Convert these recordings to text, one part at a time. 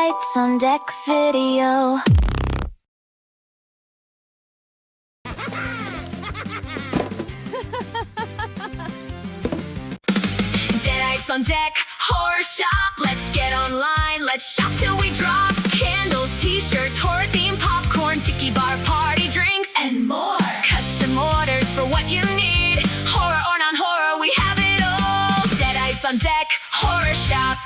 Deadites on Deck video. Deadites on Deck, horror shop. Let's get online, let's shop till we drop. Candles, t-shirts, horror-themed popcorn, tiki bar, party drinks, and more. Custom orders for what you need. Horror or non-horror, we have it all. Deadites on Deck, horror shop.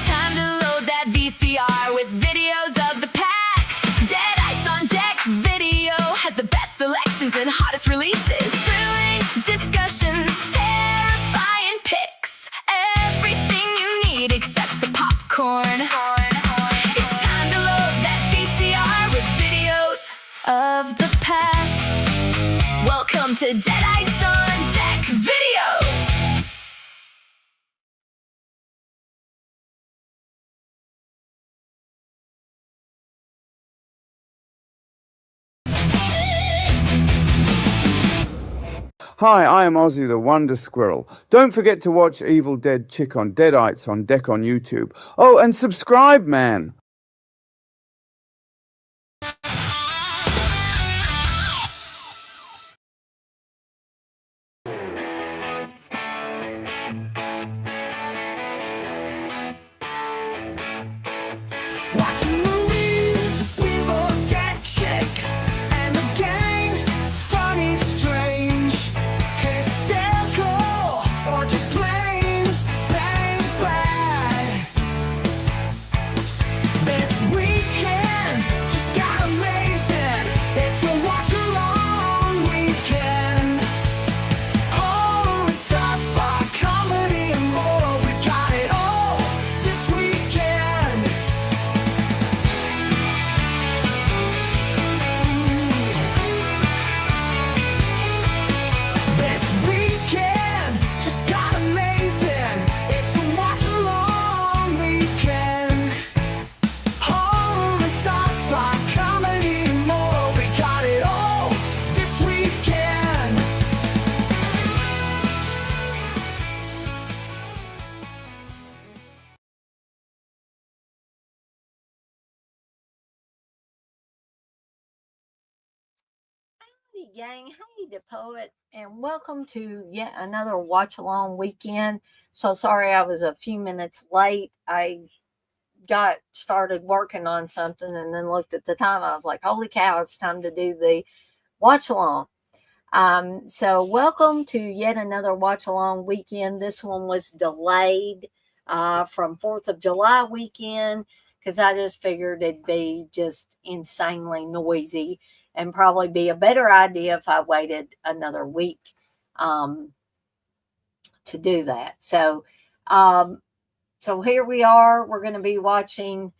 Time to load that VCR with videos of the past. Deadites on Deck video has the best selections and hottest releases. Thrilling discussions, terrifying pics, everything you need except the popcorn. It's time to load that VCR with videos of the past. Welcome to Deadites on Deck video. Hi, I am Ozzy the Wonder Squirrel. Don't forget to watch Evil Dead Chick on Deadites on Deck on YouTube. Oh, and subscribe, man! Watching movies, Evil Dead Chick and the gang, funny, strange, hysterical, or just plain bang bad. This weekend just got amazing. It's a watch-along weekend. Horror and sci-fi, comedy and more. We got it all this weekend. This weekend just got amazing. It's a watch-along weekend. Horror and sci-fi, comedy and more. We got it all this weekend. Howdy, gang. Hey, the poet, and welcome to yet another watch along weekend. So sorry I was a few minutes late. I got started working on something and then looked at the time. I was like, holy cow, it's time to do the watch along. So welcome to yet another watch along weekend. This one was delayed from 4th of July weekend because I just figured it'd be just insanely noisy and probably be a better idea if I waited another week to do that. So here we are. We're going to be watching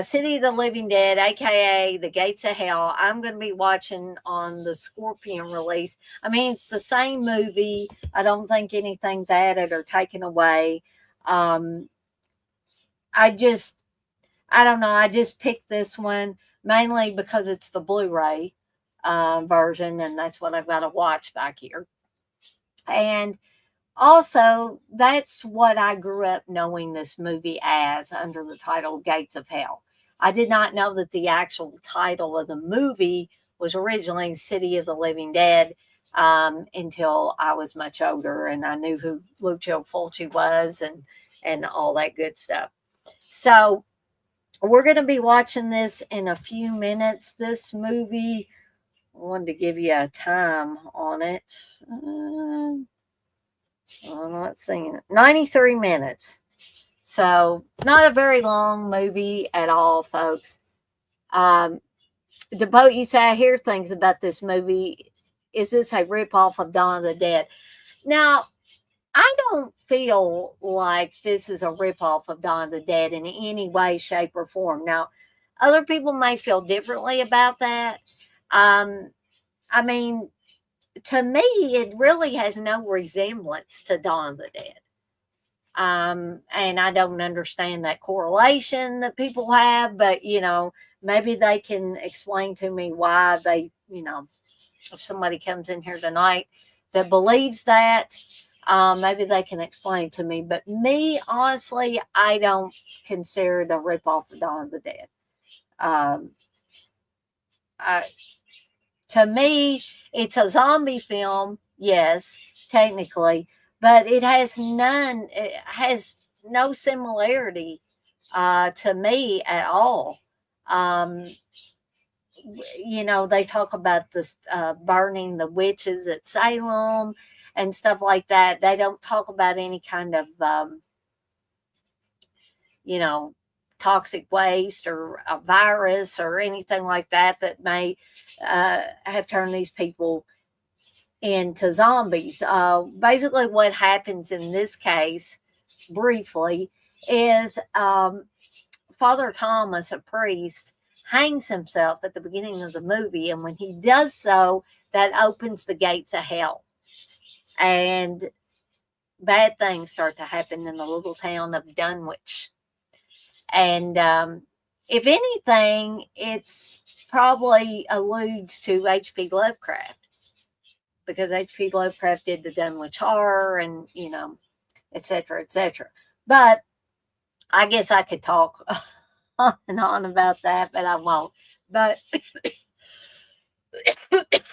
City of the Living Dead, aka The Gates of Hell. I'm going to be watching on the Scorpion release. I mean, it's the same movie. I don't think anything's added or taken away. I don't know. I just picked this one mainly because it's the Blu-ray version, and that's what I've got to watch back here. And also, that's what I grew up knowing this movie as, under the title Gates of Hell. I did not know that the actual title of the movie was originally City of the Living Dead until I was much older and I knew who Lucio Fulci was and all that good stuff. So we're going to be watching this in a few minutes. This movie, I wanted to give you a time on it. I'm not seeing it. 93 minutes. So not a very long movie at all, folks. DeBoat, you say, I hear things about this movie. Is this a ripoff of Dawn of the Dead? Now, I don't feel like this is a ripoff of Dawn of the Dead in any way, shape, or form. Now, other people may feel differently about that. I mean, to me, it really has no resemblance to Dawn of the Dead. And I don't understand that correlation that people have, but, maybe they can explain to me why they, if somebody comes in here tonight that believes that, maybe they can explain to me. But me, honestly, I don't consider it a ripoff of Dawn of the Dead. I, to me, it's a zombie film, yes, technically, but it has none. It has no similarity to me at all. Um, they talk about this burning the witches at Salem and stuff like that. They don't talk about any kind of, you know, toxic waste or a virus or anything like that that may have turned these people into zombies. Basically, what happens in this case, briefly, is Father Thomas, a priest, hangs himself at the beginning of the movie, and when he does so, that opens the gates of hell, and bad things start to happen in the little town of Dunwich. And if anything, it's probably alludes to H.P. Lovecraft, because H.P. Lovecraft did the Dunwich Horror, and etc., etc. But I guess I could talk on and on about that, but I won't. But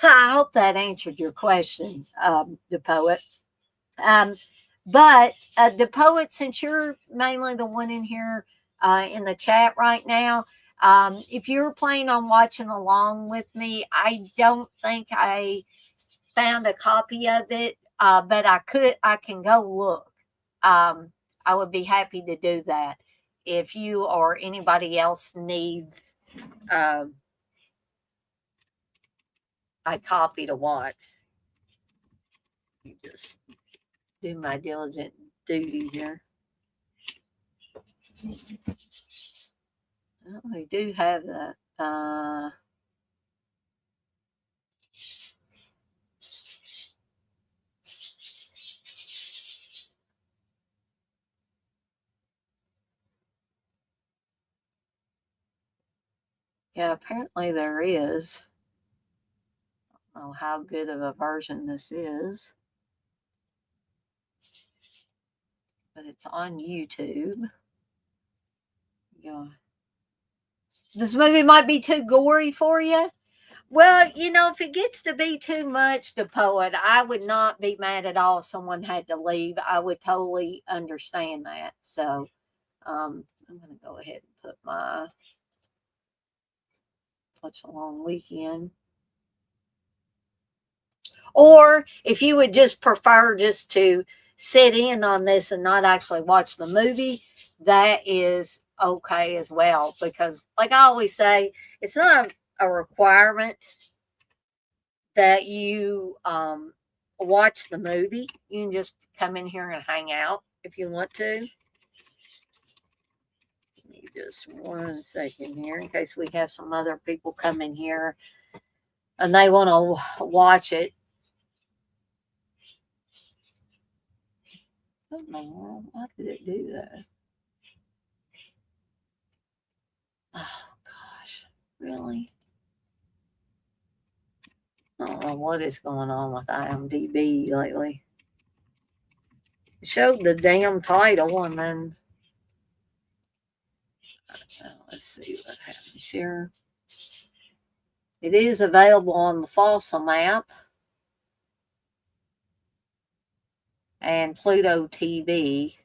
I hope that answered your question, the poet. But the poet, since you're mainly the one in here in the chat right now, if you're planning on watching along with me, I don't think I found a copy of it, but I can go look. I would be happy to do that if you or anybody else needs a copy to watch. Just do my diligent duty here. Well, we do have that. Yeah, apparently there is. I don't know how good of a version this is, but it's on YouTube. Yeah. This movie might be too gory for you. Well, if it gets to be too much, the poet, I would not be mad at all if someone had to leave. I would totally understand that. So I'm going to go ahead and put my Such a Long Weekend. Or if you would just prefer just to sit in on this and not actually watch the movie, that is okay as well. Because, like I always say, it's not a requirement that you watch the movie. You can just come in here and hang out if you want to. Give me just 1 second here in case we have some other people come in here and they want to watch it. What in the world? Why did it do that? Oh, gosh. Really? I don't know what is going on with IMDb lately. It showed the damn title and then... let's see what happens here. It is available on the Fulci map and Pluto TV.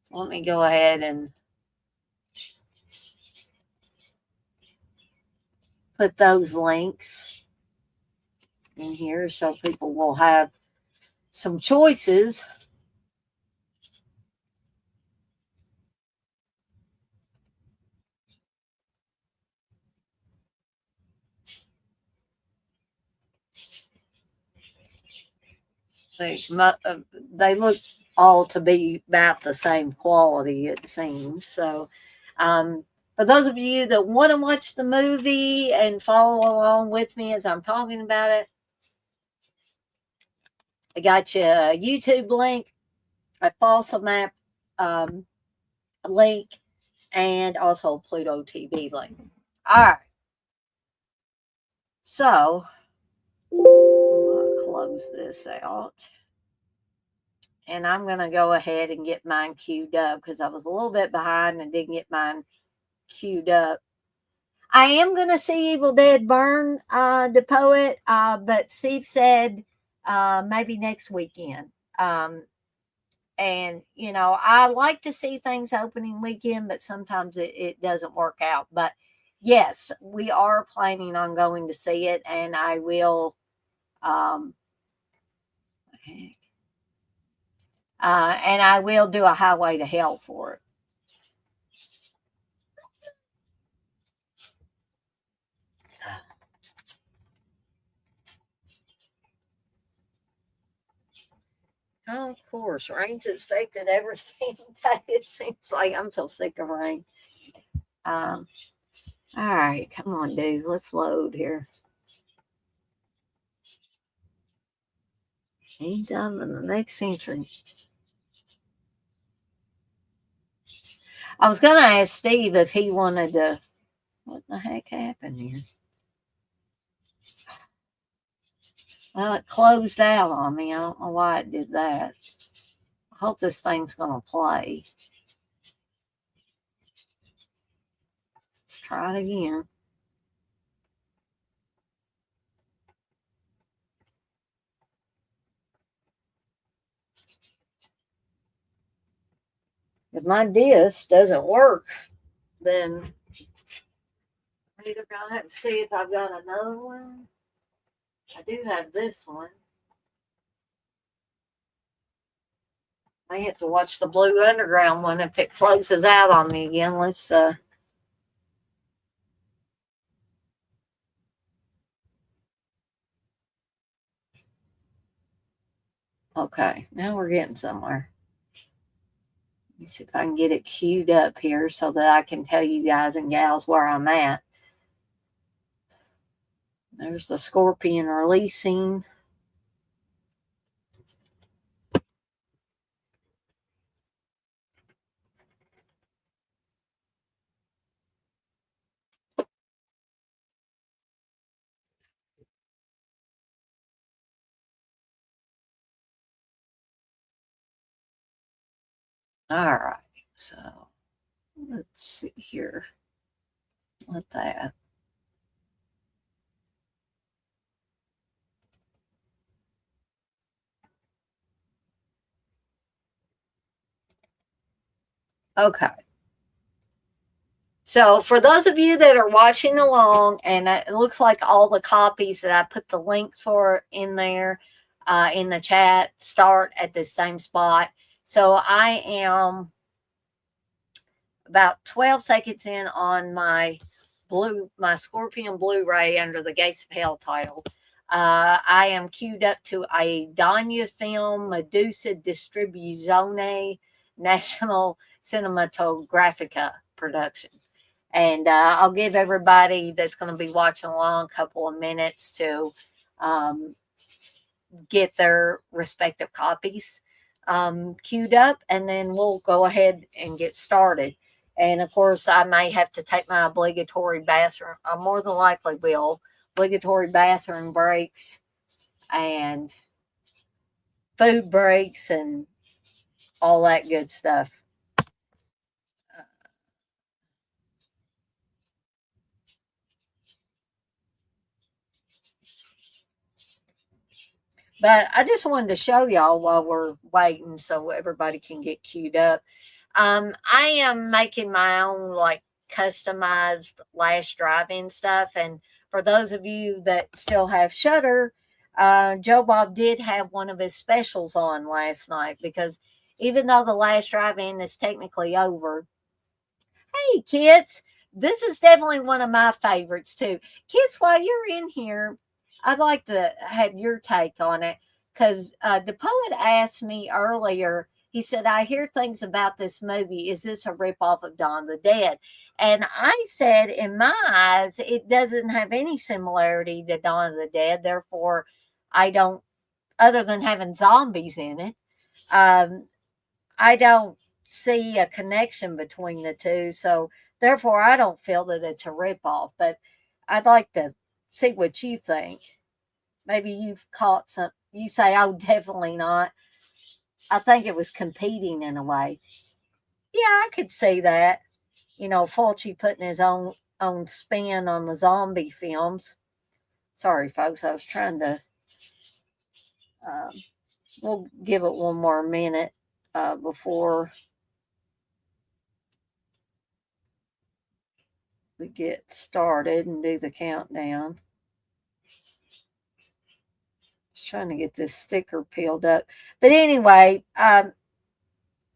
So let me go ahead and put those links in here so people will have some choices. They look all to be about the same quality, it seems. So, for those of you that want to watch the movie and follow along with me as I'm talking about it, I got you a YouTube link, a Fulci map link, and also a Pluto TV link. All right. So, close this out. And I'm going to go ahead and get mine queued up because I was a little bit behind and didn't get mine queued up. I am going to see Evil Dead Burn, the poet, but Steve said maybe next weekend. And, you know, I like to see things opening weekend, but sometimes it doesn't work out. But yes, we are planning on going to see it, and I will. And I will do a Highway to Hell for it. Oh, of course, rain's expected every single day. It seems like I'm so sick of rain. All right, come on, dude. Let's load here. Anytime in the next century. I was going to ask Steve if he wanted to. What the heck happened here? Well, it closed out on me. I don't know why it did that. I hope this thing's going to play. Let's try it again. If my disc doesn't work, then I'm either going to have to see if I've got another one. I do have this one. I have to watch the Blue Underground one if it closes out on me again. Let's okay, now we're getting somewhere. Let me see if I can get it queued up here so that I can tell you guys and gals where I'm at. There's the Scorpion releasing. All right, so let's see here. Let that. Okay. So for those of you that are watching along, and it looks like all the copies that I put the links for in there in the chat start at the same spot. So I am about 12 seconds in on my Scorpion Blu-ray under the Gates of Hell title. I am queued up to a Danya Film Medusa Distribuzione National Cinematographica production. And I'll give everybody that's going to be watching along a couple of minutes to get their respective copies queued up, and then we'll go ahead and get started. And of course, I may have to take my obligatory bathroom. I more than likely will. Obligatory bathroom breaks and food breaks and all that good stuff. But I just wanted to show y'all while we're waiting so everybody can get queued up. I am making my own like customized last drive-in stuff. And for those of you that still have Shudder, Joe Bob did have one of his specials on last night, because even though the last drive-in is technically over, hey kids, this is definitely one of my favorites too. Kids, while you're in here, I'd like to have your take on it, because the poet asked me earlier. He said, I hear things about this movie. Is this a ripoff of Dawn of the Dead? And I said, in my eyes, it doesn't have any similarity to Dawn of the Dead. Therefore, I don't, other than having zombies in it, I don't see a connection between the two. So therefore, I don't feel that it's a ripoff. But I'd like to see what you think. Maybe you've caught you say, oh, definitely not. I think it was competing in a way. Yeah, I could see that. Fulci putting his own spin on the zombie films. Sorry, folks, I was trying to. Um, we'll give it one more minute before we get started and do the countdown. Just trying to get this sticker peeled up. But anyway, I'm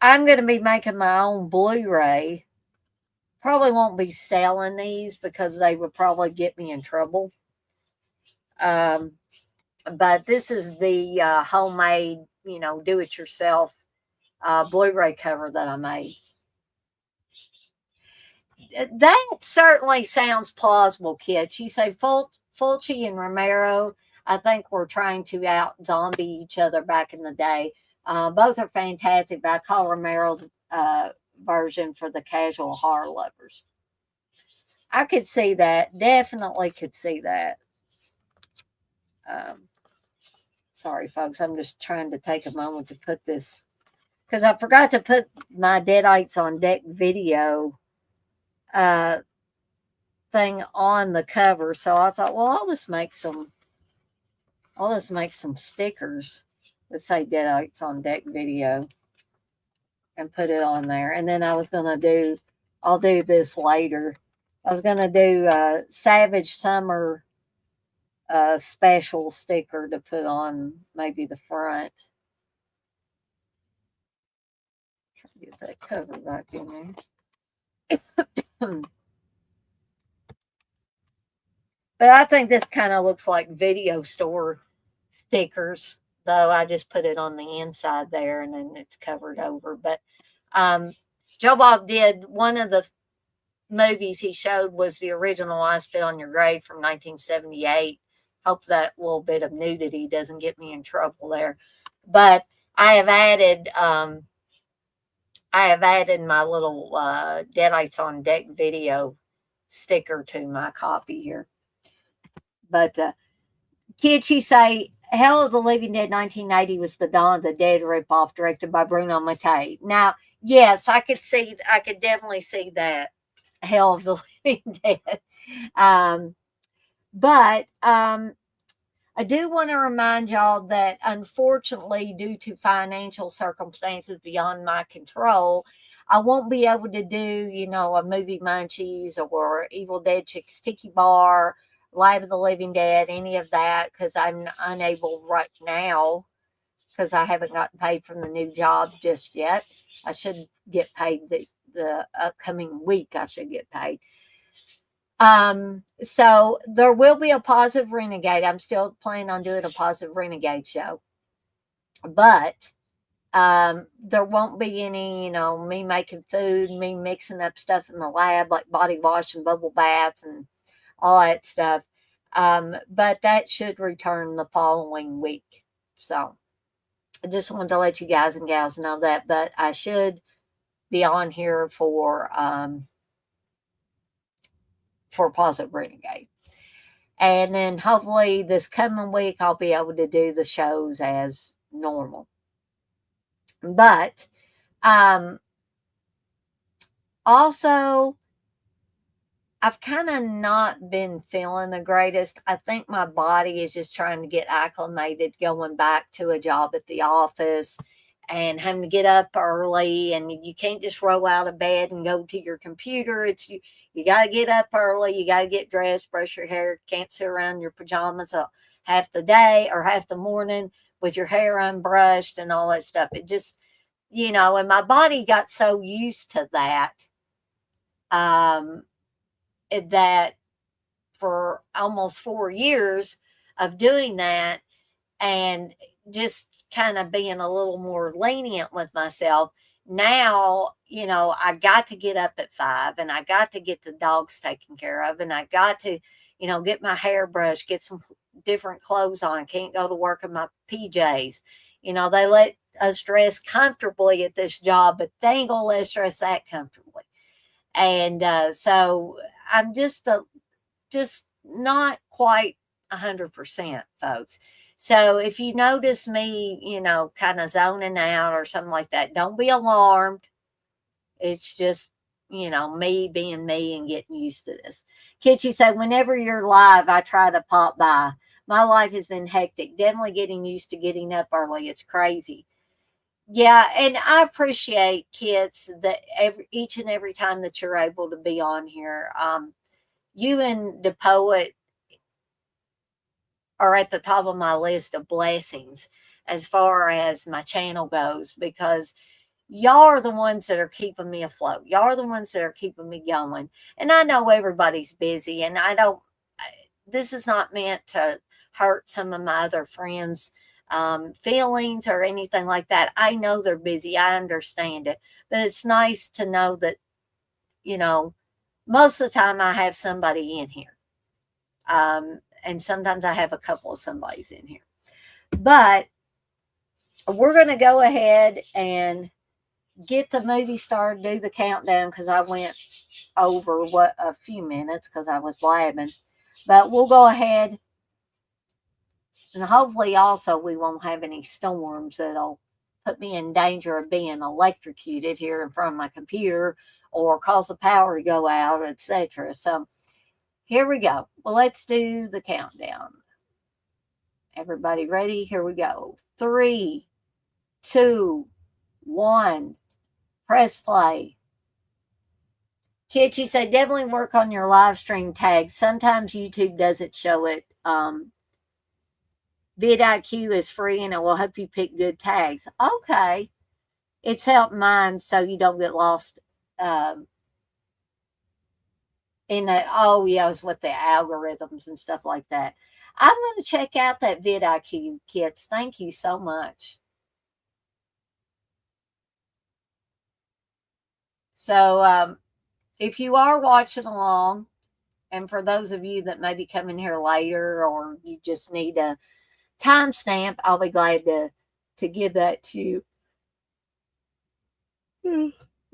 going to be making my own Blu-ray. Probably won't be selling these because they would probably get me in trouble. But this is the homemade, do-it-yourself Blu-ray cover that I made. That certainly sounds plausible, kids. You say Fulci and Romero, I think were trying to out-zombie each other back in the day. Both are fantastic, but I call Romero's version for the casual horror lovers. I could see that. Definitely could see that. Sorry, folks. I'm just trying to take a moment to put this, because I forgot to put my Deadites on Deck video thing on the cover. So I thought, well, I'll just make some stickers that say Deadites on Deck video and put it on there. And then I'll do this later. I was gonna do a Savage Summer special sticker to put on maybe the front. Try to get that cover back in there. But I think this kind of looks like video store stickers, though I just put it on the inside there and then it's covered over. But Joe Bob did one of the movies he showed was the original I Spit on Your Grave from 1978. Hope that little bit of nudity doesn't get me in trouble there. But I have added my little Deadites on Deck video sticker to my copy here. But kids, you say, Hell of the Living Dead 1980 was the Dawn of the Dead ripoff directed by Bruno Mattei. Now, yes, I could definitely see that. Hell of the Living Dead. But I do want to remind y'all that unfortunately, due to financial circumstances beyond my control, I won't be able to do, a movie Munchies or Evil Dead Chicks Tiki Bar, Live of the Living Dead, any of that, because I'm unable right now because I haven't gotten paid from the new job just yet. I should get paid the upcoming week. I should get paid. So there will be a Positive Renegade. I'm still planning on doing a Positive Renegade show. But there won't be any, me making food, me mixing up stuff in the lab like body wash and bubble baths and all that stuff. But that should return the following week. So I just wanted to let you guys and gals know that. But I should be on here for Positive Renegade. And then hopefully this coming week I'll be able to do the shows as normal. But also, I've kind of not been feeling the greatest. I think my body is just trying to get acclimated going back to a job at the office and having to get up early, and you can't just roll out of bed and go to your computer. You got to get up early. You got to get dressed, brush your hair. Can't sit around in your pajamas half the day or half the morning with your hair unbrushed and all that stuff. It just, and my body got so used to that, that for almost 4 years of doing that and just kind of being a little more lenient with myself. Now, I got to get up at 5 and I got to get the dogs taken care of and I got to, get my hair brushed, get some different clothes on. I can't go to work in my PJs. They let us dress comfortably at this job, but they ain't gonna let us dress that comfortably. And so I'm just not quite 100%, folks. So if you notice me, you know, kind of zoning out or something like that, don't be alarmed. It's just, you know, me being me and getting used to this. Kitchy said, whenever you're live, I try to pop by. My life has been hectic. Definitely getting used to getting up early. It's crazy. Yeah, and I appreciate, kids, that each and every time that you're able to be on here. You and the poet are at the top of my list of blessings as far as my channel goes, because y'all are the ones that are keeping me afloat. Y'all are the ones that are keeping me going. And I know everybody's busy, and this is not meant to hurt some of my other friends' feelings or anything like that. I know they're busy. I understand it. But it's nice to know that, you know, most of the time I have somebody in here. And sometimes I have a couple of somebodies in here. But we're going to go ahead and get the movie started, do the countdown, because I went over a few minutes because I was blabbing. But we'll go ahead, and hopefully also we won't have any storms that'll put me in danger of being electrocuted here in front of my computer or cause the power to go out, etc. So here we go. Well, let's do the countdown. Everybody ready? Here we go. 3, 2, 1. Press play. Kids, you say definitely work on your live stream tags. Sometimes YouTube doesn't show it. vidIQ is free and it will help you pick good tags. Okay. It's helped mine so you don't get lost in the, oh yeah, it's with the algorithms and stuff like that. I'm going to check out that vidIQ, kids. Thank you so much. So if you are watching along, and for those of you that may be coming here later or you just need a timestamp, I'll be glad to give that to you.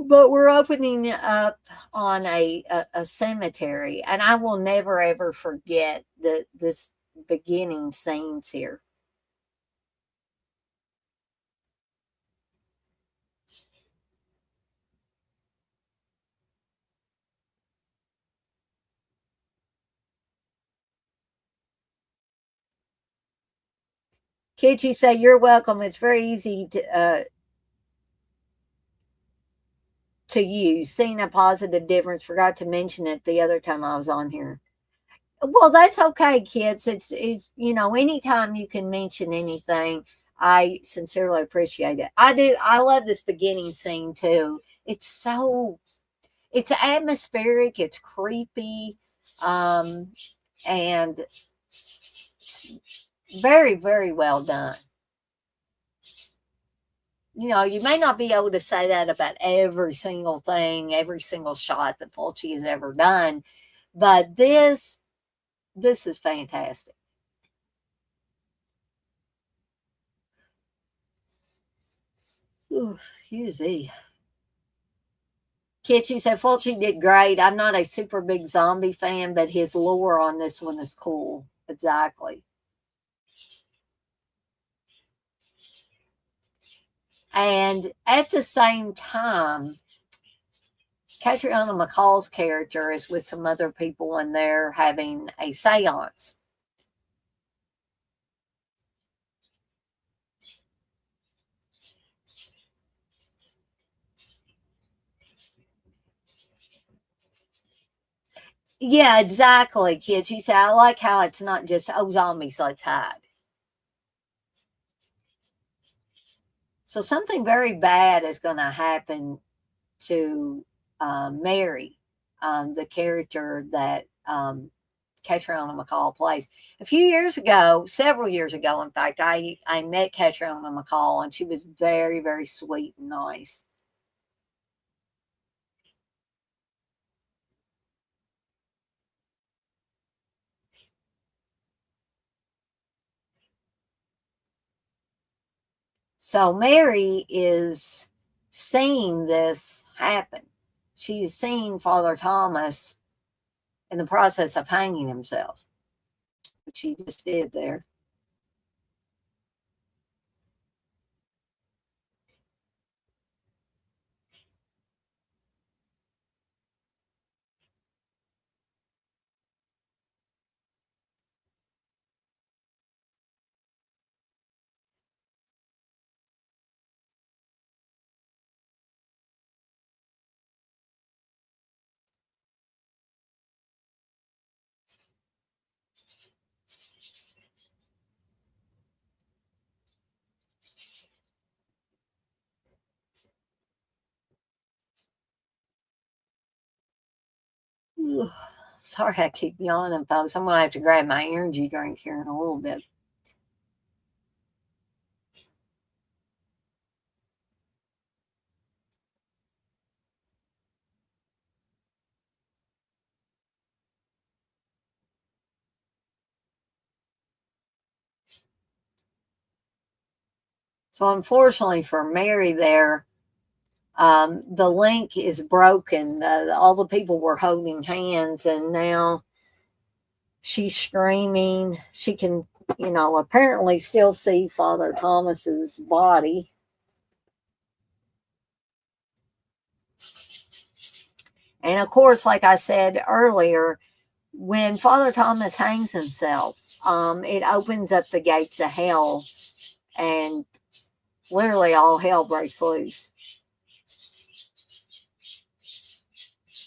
But we're opening up on a cemetery, and I will never ever forget this beginning scenes here. Kids, you say you're welcome. It's very easy to use. Seeing a positive difference. Forgot to mention it the other time I was on here. Well, that's okay, kids. It's you know, anytime you can mention anything, I sincerely appreciate it. I do. I love this beginning scene too. It's atmospheric. It's creepy, and it's very, very well done. You know, you may not be able to say that about every single thing, every single shot that Fulci has ever done, but this is fantastic. Ooh, excuse me. Kitchy said Fulci did great. I'm not a super big zombie fan, but his lore on this one is cool. Exactly. And at the same time, Catriona McCall's character is with some other people and they're having a seance. Yeah, exactly, kids. She said, I like how it's not just, oh, zombies, let's hide. So something very bad is going to happen to Mary, the character that Catriona McCall plays. A few years ago, several years ago, in fact, I met Catriona McCall, and she was very, very sweet and nice. So Mary is seeing this happen. She's seeing Father Thomas in the process of hanging himself, which he just did there. Ugh. Sorry, I keep yawning, folks. I'm gonna have to grab my energy drink here in a little bit. So unfortunately for Mary there, the link is broken. All the people were holding hands, and now she's screaming. She can, apparently still see Father Thomas's body. And of course, like I said earlier, when Father Thomas hangs himself, it opens up the gates of hell, and literally all hell breaks loose.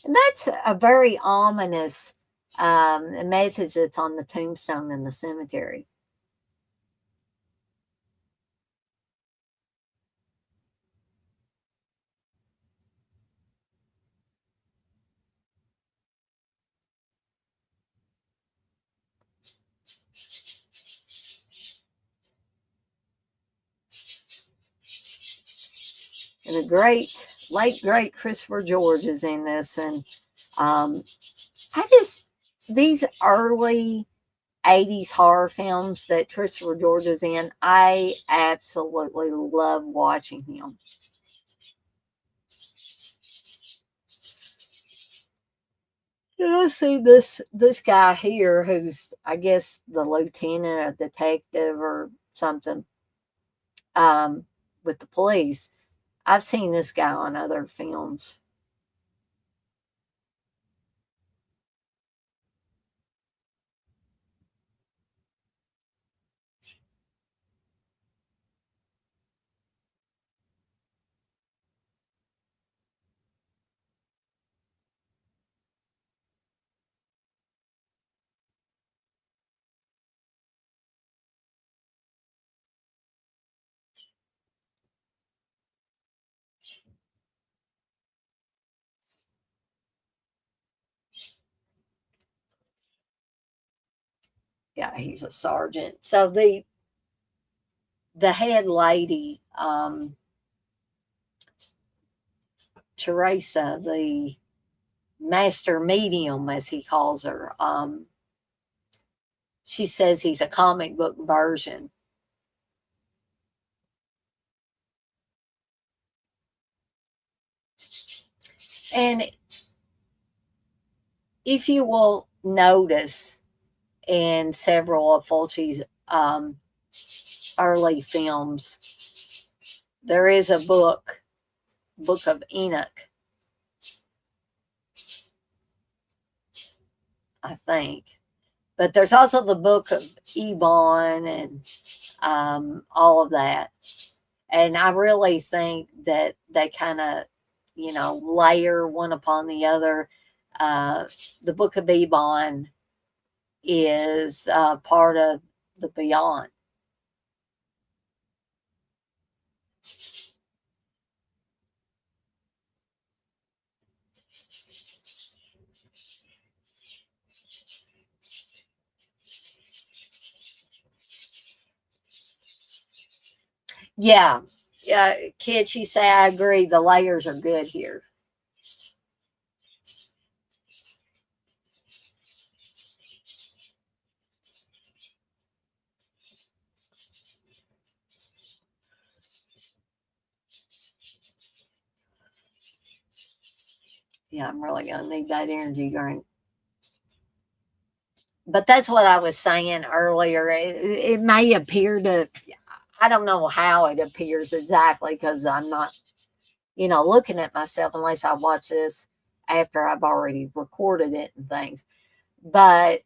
And that's a very ominous message that's on the tombstone in the cemetery. And the late great Christopher George is in this, and these early 80s horror films that Christopher George is in, I absolutely love watching him. And I see this guy here who's, I guess, the lieutenant, a detective or something, with the police. I've seen this guy on other films. Yeah, he's a sergeant. So the head lady, Teresa, the master medium, as he calls her, she says he's a comic book version. And if you will notice in several of Fulci's early films, there is a book of Enoch, I think. But there's also the book of Ebon and all of that. And I really think that they kind of, layer one upon the other. The book of Ebon is part of the Beyond. Yeah, kid, she say I agree. The layers are good here. Yeah, I'm really gonna need that energy drink. But that's what I was saying earlier. It may appear to, I don't know how it appears exactly because I'm not, looking at myself unless I watch this after I've already recorded it and things. But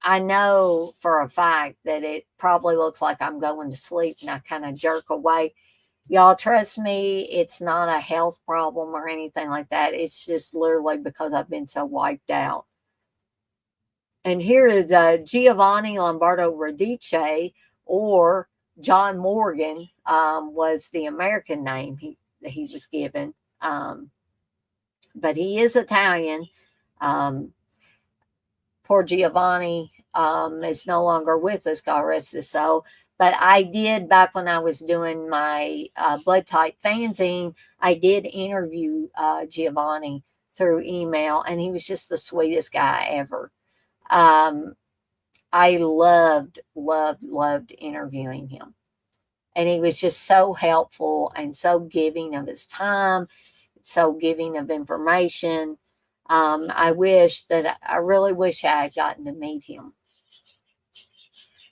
I know for a fact that it probably looks like I'm going to sleep and I kind of jerk away. Y'all trust me, it's not a health problem or anything like that. It's just literally because I've been so wiped out. And here is Giovanni Lombardo Radice, or John Morgan, was the American name he was given. But he is Italian. poor Giovanni is no longer with us, God rest his soul. But I did, back when I was doing my blood type fanzine, I did interview Giovanni through email, and he was just the sweetest guy ever. I loved interviewing him. And he was just so helpful and so giving of his time, so giving of information. I really wish I had gotten to meet him.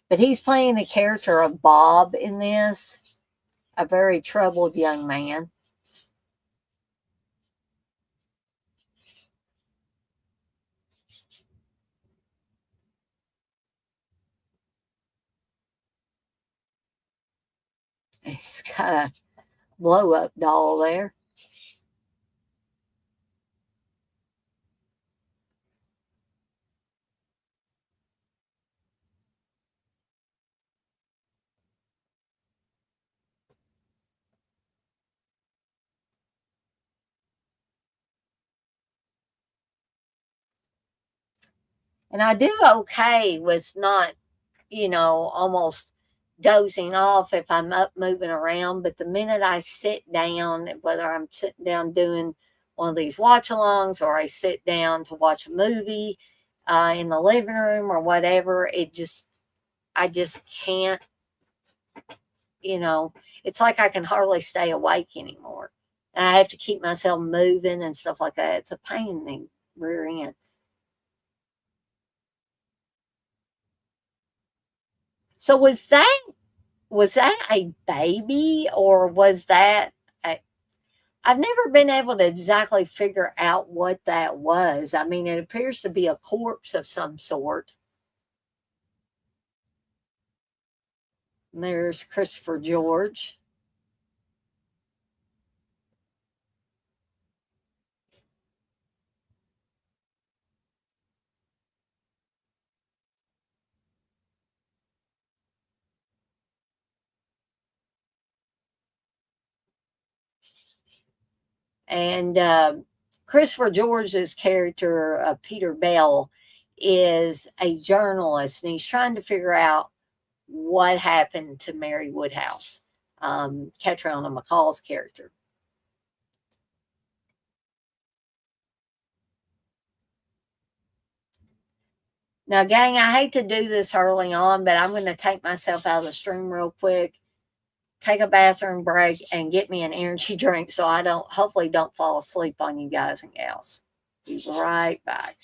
But he's playing the character of Bob in this, a very troubled young man. He's got a blow-up doll there. And I do okay with not, almost dozing off if I'm up moving around. But the minute I sit down, whether I'm sitting down doing one of these watch alongs or I sit down to watch a movie in the living room or whatever, I just can't, it's like I can hardly stay awake anymore. And I have to keep myself moving and stuff like that. It's a pain in the rear end. So was that a baby, or was that I've never been able to exactly figure out what that was. I mean, it appears to be a corpse of some sort. And there's Christopher George. And Christopher George's character, Peter Bell, is a journalist, and he's trying to figure out what happened to Mary Woodhouse, Catriona McCall's character. Now, gang, I hate to do this early on, but I'm going to take myself out of the stream real quick, take a bathroom break, and get me an energy drink so I hopefully don't fall asleep on you guys and gals. Be right back.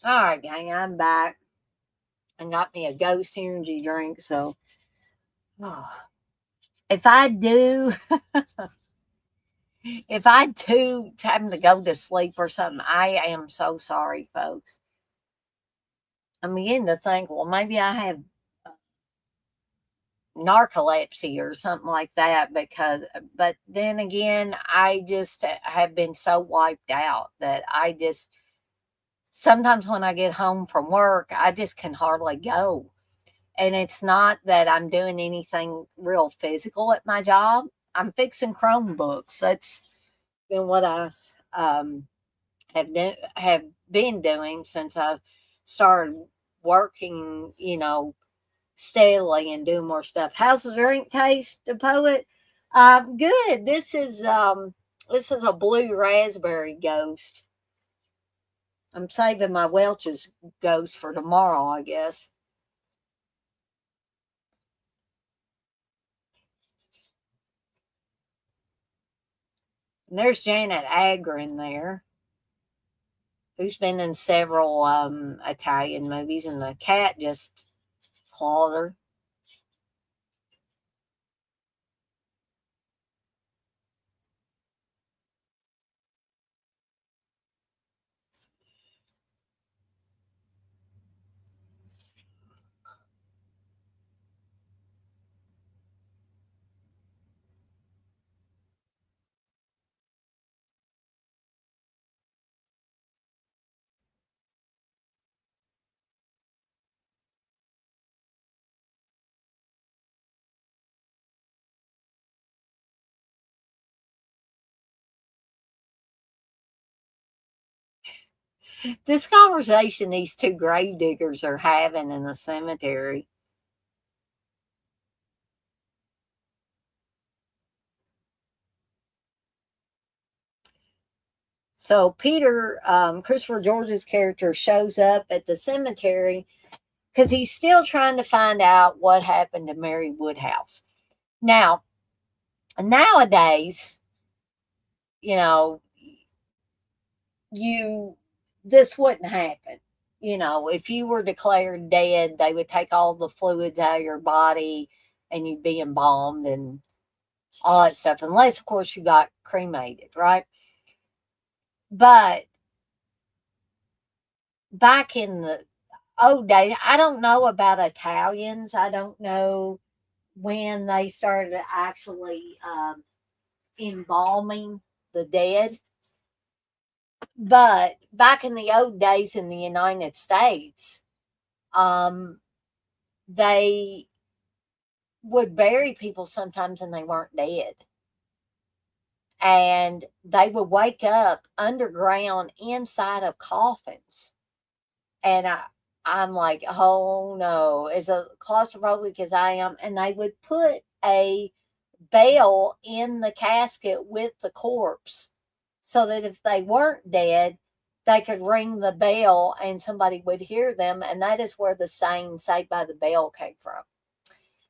All right, gang, I'm back and got me a Ghost energy drink. So, if I do, if I do time to go to sleep or something, I am so sorry, folks. I'm beginning to think, well, maybe I have narcolepsy or something like that but then again, I just have been so wiped out that I just sometimes when I get home from work, I just can hardly go. And it's not that I'm doing anything real physical at my job. I'm fixing Chromebooks. That's been what I um, have been doing since I started working, steadily and doing more stuff. How's the drink taste, the poet? Good. This is a blue raspberry ghost. I'm saving my Welch's ghost for tomorrow, I guess. And there's Janet Agron there, who's been in several Italian movies, and the cat just clawed her. This conversation these two grave diggers are having in the cemetery. So Peter, Christopher George's character, shows up at the cemetery because he's still trying to find out what happened to Mary Woodhouse. Now, nowadays, you know, you this wouldn't happen. If you were declared dead, they would take all the fluids out of your body and you'd be embalmed and all that stuff, unless, of course, you got cremated, right? But back in the old days, I don't know about Italians. I don't know when they started actually embalming the dead. But back in the old days in the United States, um, they would bury people sometimes and they weren't dead. And they would wake up underground inside of coffins. And I'm like, oh no, as a claustrophobic as I am. And they would put a bell in the casket with the corpse so that if they weren't dead, they could ring the bell and somebody would hear them. And that is where the saying Saved by the Bell came from.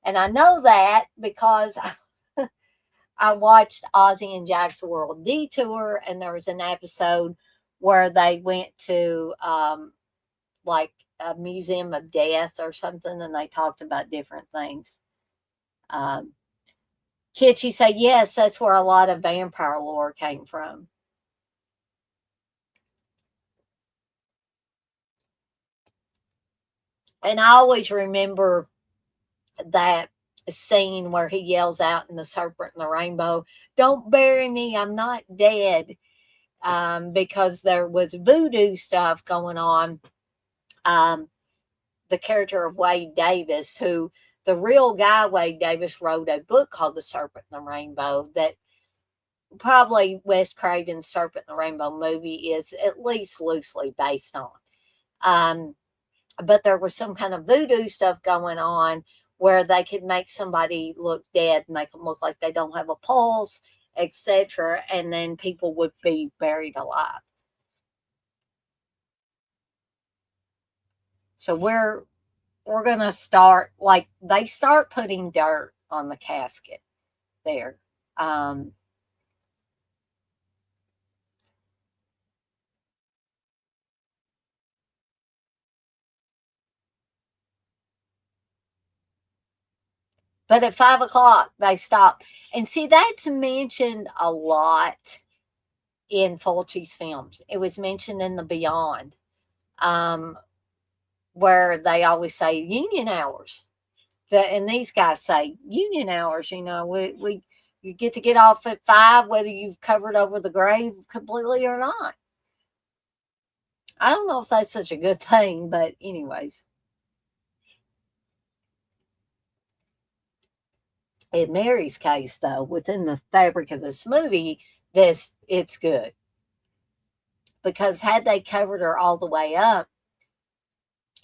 And I know that because I watched Ozzy and Jack's World Detour, and there was an episode where they went to like a museum of death or something, and they talked about different things. Kitschy said, yes, that's where a lot of vampire lore came from. And I always remember that scene where he yells out in The Serpent and the Rainbow, don't bury me, I'm not dead. Because there was voodoo stuff going on. The character of Wade Davis, who the real guy, Wade Davis, wrote a book called The Serpent and the Rainbow that probably Wes Craven's Serpent and the Rainbow movie is at least loosely based on. But there was some kind of voodoo stuff going on where they could make somebody look dead, make them look like they don't have a pulse, etc., and then people would be buried alive. So we're gonna start, like, they start putting dirt on the casket there. But at 5 o'clock, they stop. And see, that's mentioned a lot in Fulci's films. It was mentioned in The Beyond, where they always say union hours. And these guys say union hours, you get to get off at 5, whether you've covered over the grave completely or not. I don't know if that's such a good thing, but anyways. In Mary's case, though, within the fabric of this movie, it's good. Because had they covered her all the way up,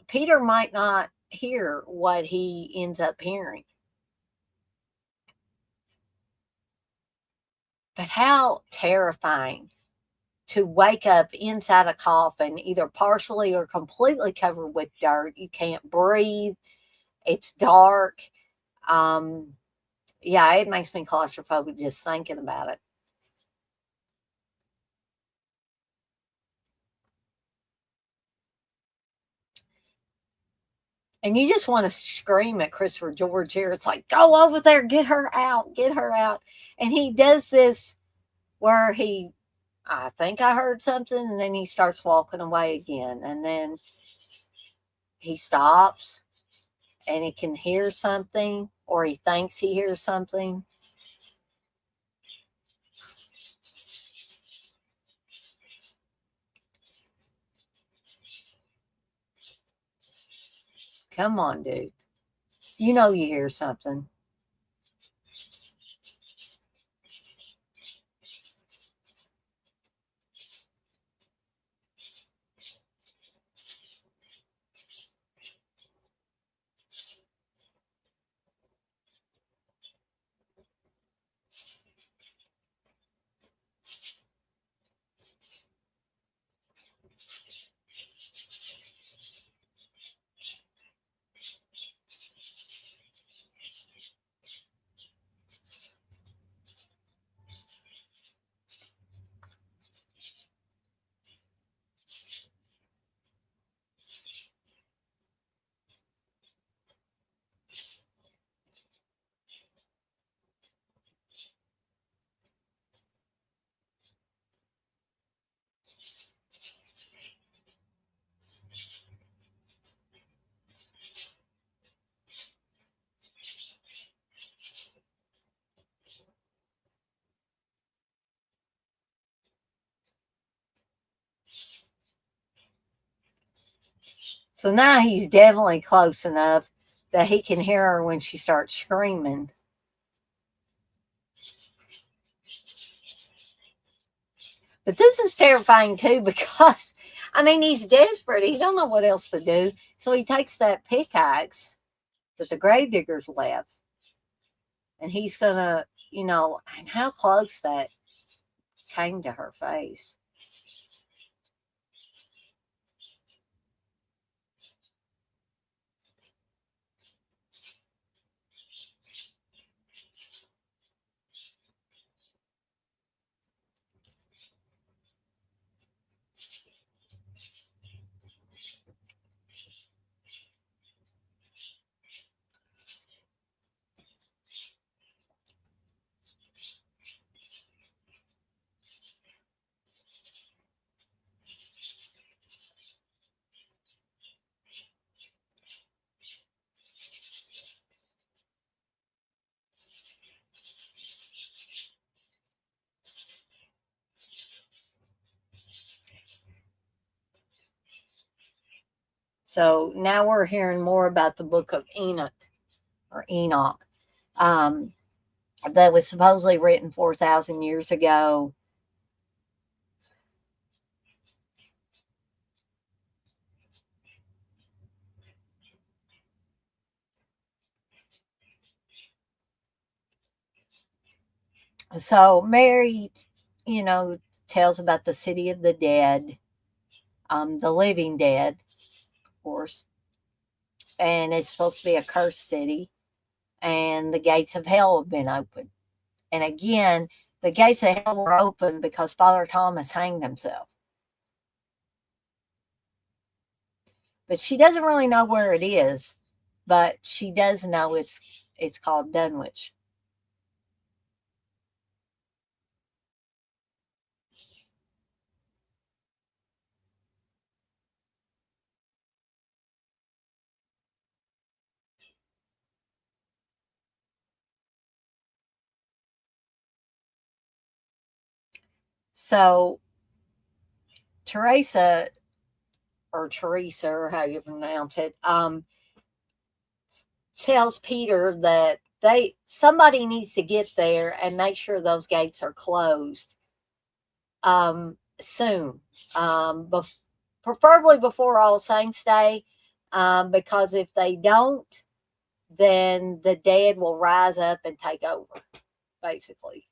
Peter might not hear what he ends up hearing. But how terrifying to wake up inside a coffin, either partially or completely covered with dirt. You can't breathe. It's dark. Yeah, it makes me claustrophobic just thinking about it. And you just want to scream at Christopher George here. It's like, go over there, get her out, get her out. And he does this where I think I heard something, and then he starts walking away again. And then he stops, and he can hear something, or he thinks he hears something. Come on, dude. You know you hear something. So now he's definitely close enough that he can hear her when she starts screaming. But this is terrifying too because, he's desperate. He don't know what else to do. So he takes that pickaxe that the gravediggers left, and he's going to, and how close that came to her face. So now we're hearing more about the book of Enoch, that was supposedly written 4,000 years ago. So Mary, tells about the city of the dead, the living dead, of course. And it's supposed to be a cursed city. And the gates of hell have been opened. And again, the gates of hell were open because Father Thomas hanged himself. But she doesn't really know where it is. But she does know it's It's called Dunwich. So Teresa, or how you pronounce it, tells Peter that somebody needs to get there and make sure those gates are closed soon, preferably before All Saints Day, because if they don't, then the dead will rise up and take over, basically.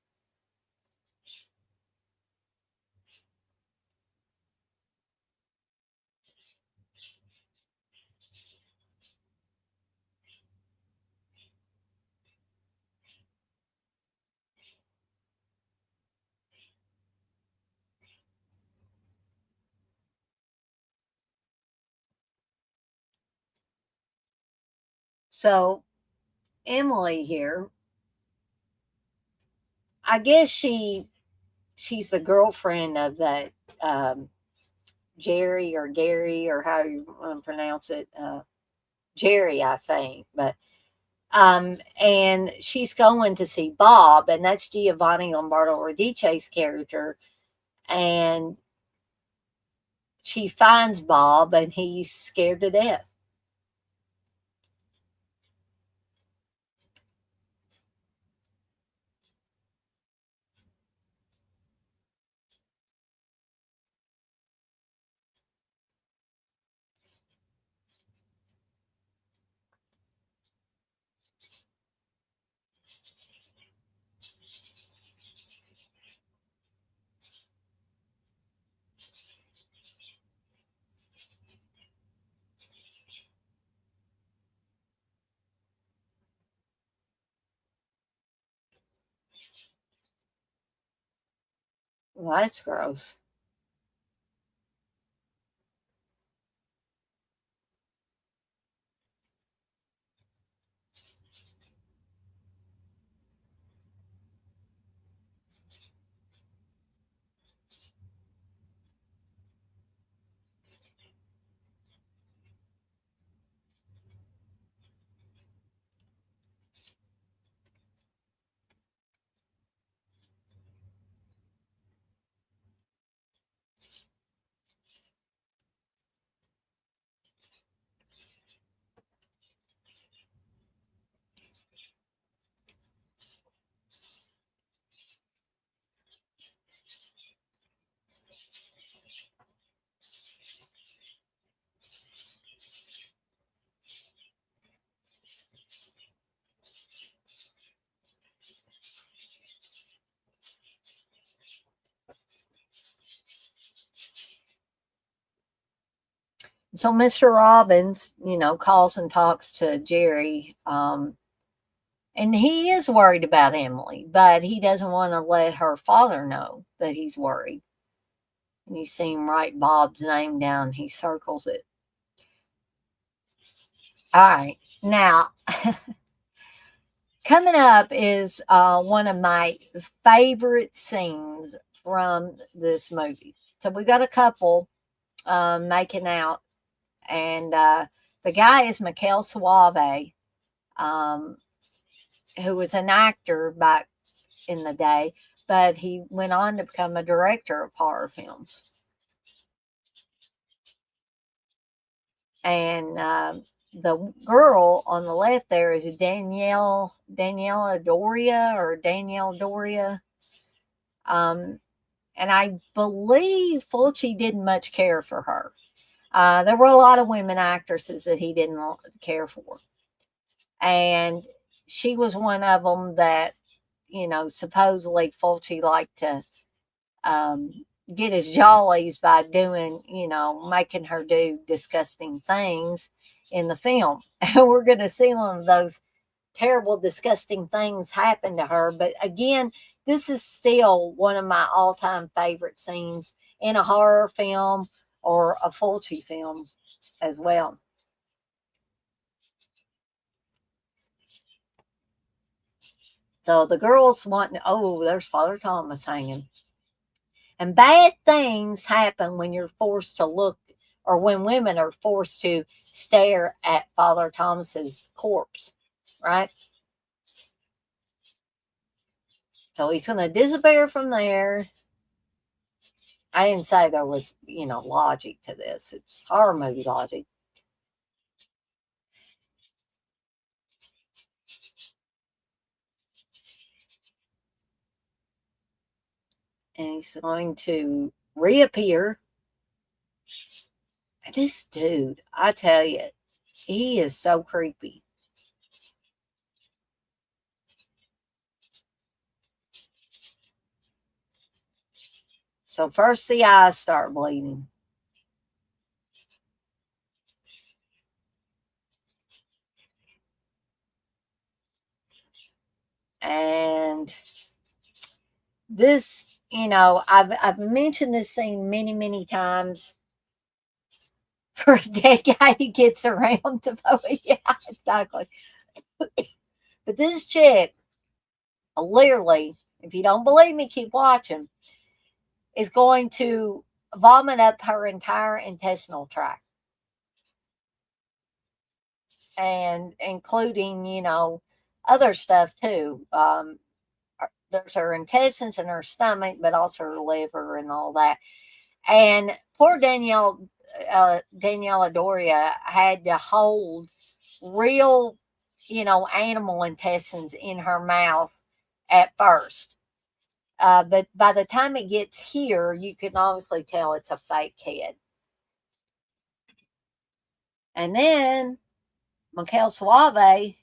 So Emily here, I guess she's the girlfriend of that Jerry or Gary, or how you want to pronounce it, Jerry, I think. But and she's going to see Bob, and that's Giovanni Lombardo Radice's character, and she finds Bob, and he's scared to death. Well, that's gross. So Mr. Robbins, calls and talks to Jerry, and he is worried about Emily, but he doesn't want to let her father know that he's worried. And you see him write Bob's name down. He circles it. All right. Now, coming up is one of my favorite scenes from this movie. So we got a couple making out, and the guy is Michael Suave, who was an actor back in the day, but he went on to become a director of horror films. And the girl on the left there is Daniela Doria. And I believe Fulci didn't much care for her. There were a lot of women actresses that he didn't care for. And she was one of them that, supposedly Fulci liked to get his jollies by doing, making her do disgusting things in the film. And we're going to see one of those terrible, disgusting things happen to her. But again, this is still one of my all-time favorite scenes in a horror film or a Fulci film as well. So the girls want, oh, there's Father Thomas hanging. And bad things happen when you're forced to look, or when women are forced to stare at Father Thomas's corpse, right? So he's going to disappear from there. I didn't say there was, logic to this. It's horror movie logic. And he's going to reappear. This dude, I tell you, he is so creepy. So first the eyes start bleeding. And this, I've mentioned this scene many, many times. For a dead guy, he gets around to yeah, exactly. But this chick, literally, if you don't believe me, keep watching, is going to vomit up her entire intestinal tract. And including, other stuff too. There's her intestines and her stomach, but also her liver and all that. And poor Daniela Doria had to hold real, animal intestines in her mouth at first. But by the time it gets here, you can obviously tell it's a fake head. And then Michael Suave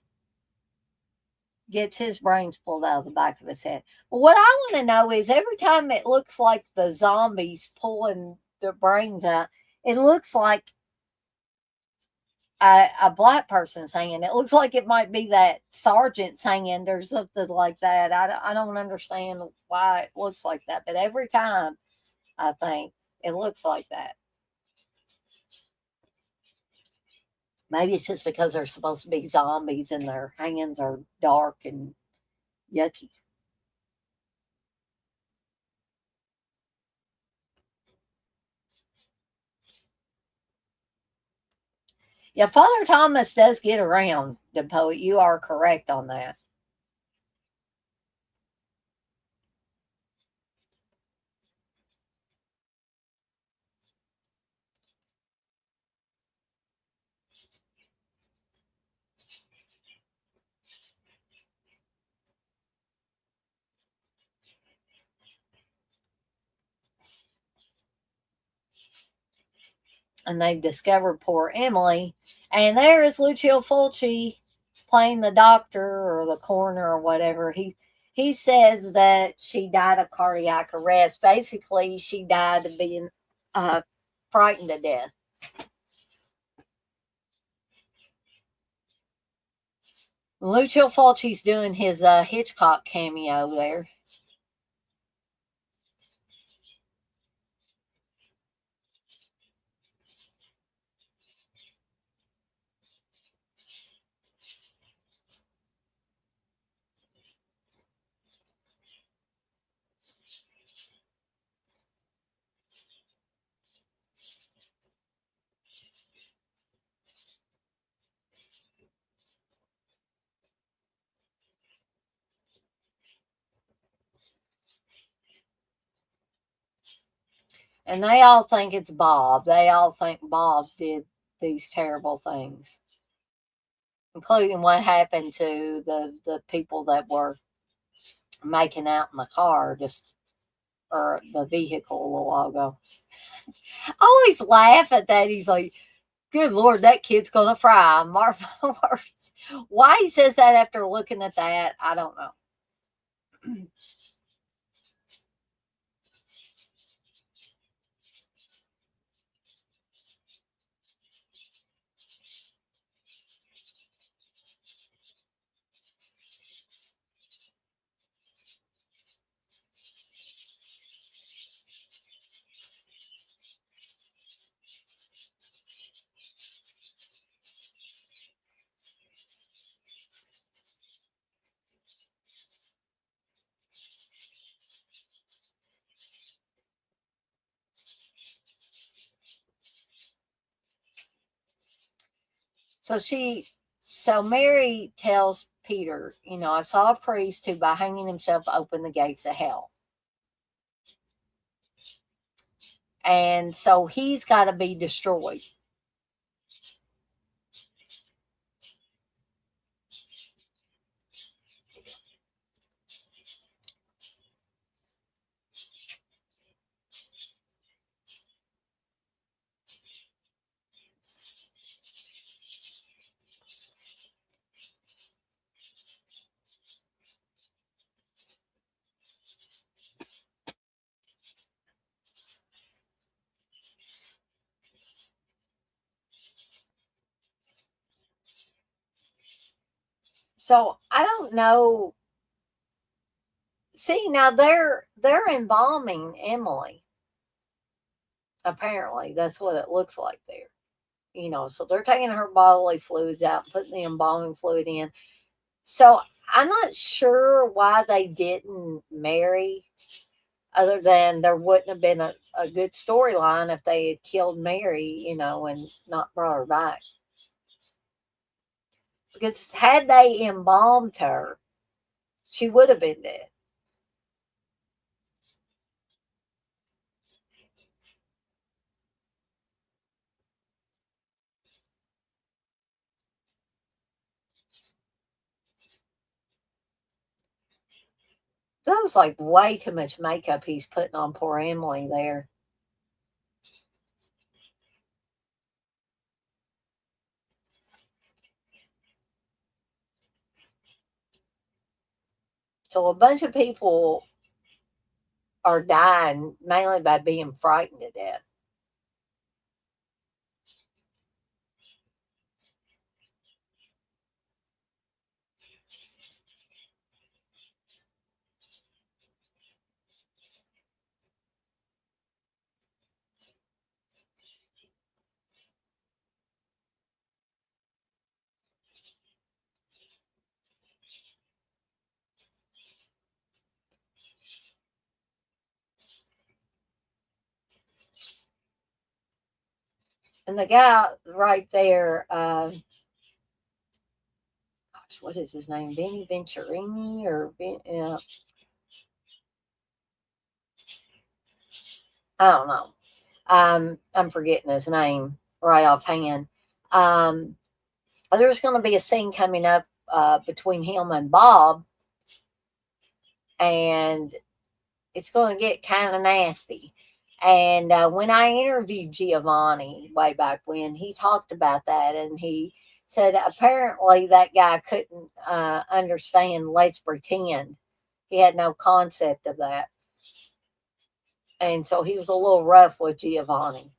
gets his brains pulled out of the back of his head. Well, what I want to know is every time it looks like the zombies pulling their brains out, it looks like a black person singing. It looks like it might be that sergeant singing or something like that. I don't understand why it looks like that, but every time I think it looks like that. Maybe it's just because they're supposed to be zombies and their hands are dark and yucky. Yeah, Father Thomas does get around, the poet. You are correct on that. And they've discovered poor Emily. And there is Lucio Fulci playing the doctor or the coroner or whatever. He says that she died of cardiac arrest. Basically, she died of being frightened to death. Lucio Fulci's doing his Hitchcock cameo there. And they all think it's Bob. They all think Bob did these terrible things, including what happened to the people that were making out in the car, or the vehicle a little while ago. I always laugh at that. He's like, good Lord, that kid's going to fry. Marv words. Why he says that after looking at that, I don't know. So Mary tells Peter, I saw a priest who by hanging himself opened the gates of hell. And so he's got to be destroyed. So I don't know. See, now they're embalming Emily. Apparently, that's what it looks like there. So they're taking her bodily fluids out, putting the embalming fluid in. So I'm not sure why they didn't marry, other than there wouldn't have been a good storyline if they had killed Mary, and not brought her back. Because had they embalmed her, she would have been dead. That was like way too much makeup he's putting on poor Emily there. So a bunch of people are dying mainly by being frightened to death. And the guy right there, what is his name? Benny Venturini I don't know. I'm forgetting his name right offhand. There's going to be a scene coming up between him and Bob, and it's going to get kind of nasty. And when I interviewed Giovanni way back when, he talked about that, and he said apparently that guy couldn't understand let's pretend. He had no concept of that. And so he was a little rough with Giovanni.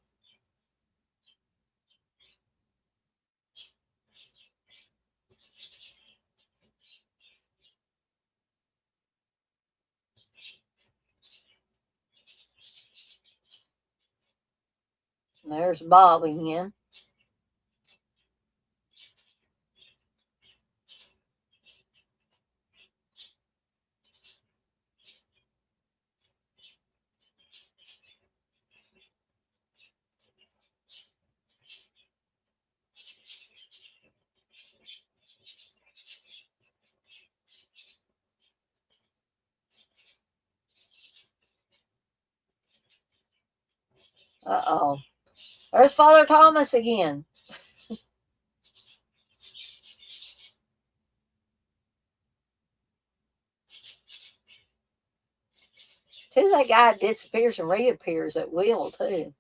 And there's Bob again. Uh-oh. There's Father Thomas again. Too, that guy disappears and reappears at will, too.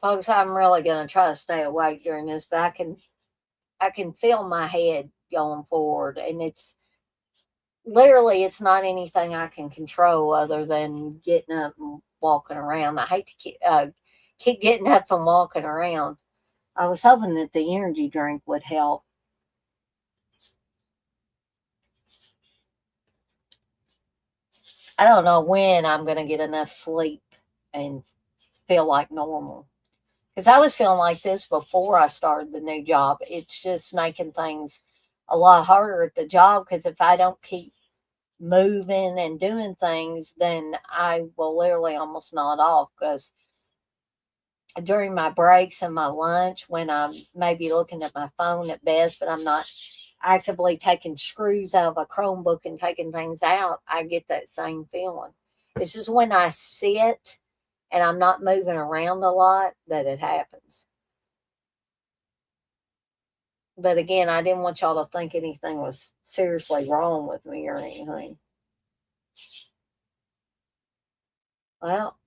Folks, I'm really going to try to stay awake during this, but I can feel my head going forward, and it's literally it's not anything I can control other than getting up and walking around. I hate to keep getting up and walking around. I was hoping that the energy drink would help. I don't know when I'm going to get enough sleep and feel like normal. Because I was feeling like this before I started the new job. It's just making things a lot harder at the job because if I don't keep moving and doing things, then I will literally almost nod off because during my breaks and my lunch, when I'm maybe looking at my phone at best, but I'm not actively taking screws out of a Chromebook and taking things out, I get that same feeling. It's just when I sit and I'm not moving around a lot that it happens. But again, I didn't want y'all to think anything was seriously wrong with me or anything. Well,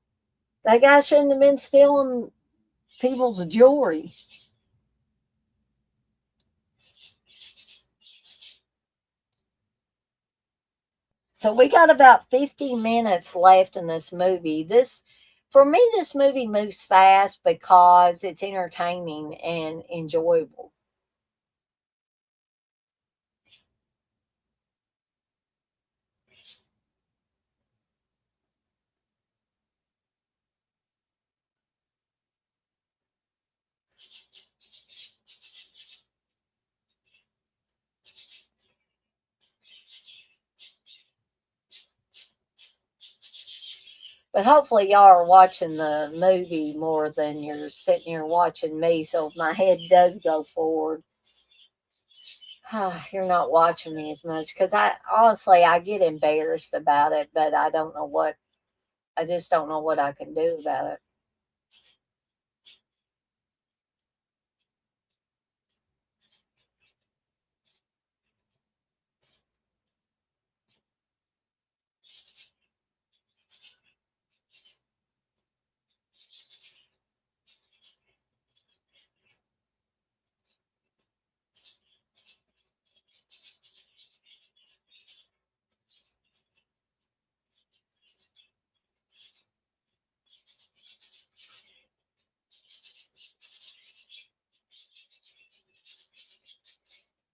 that guy shouldn't have been stealing people's jewelry. So we got about 50 minutes left in this movie. For me, this movie moves fast because it's entertaining and enjoyable. But hopefully, y'all are watching the movie more than you're sitting here watching me. So if my head does go forward, you're not watching me as much because I honestly I get embarrassed about it, but I just don't know what I can do about it.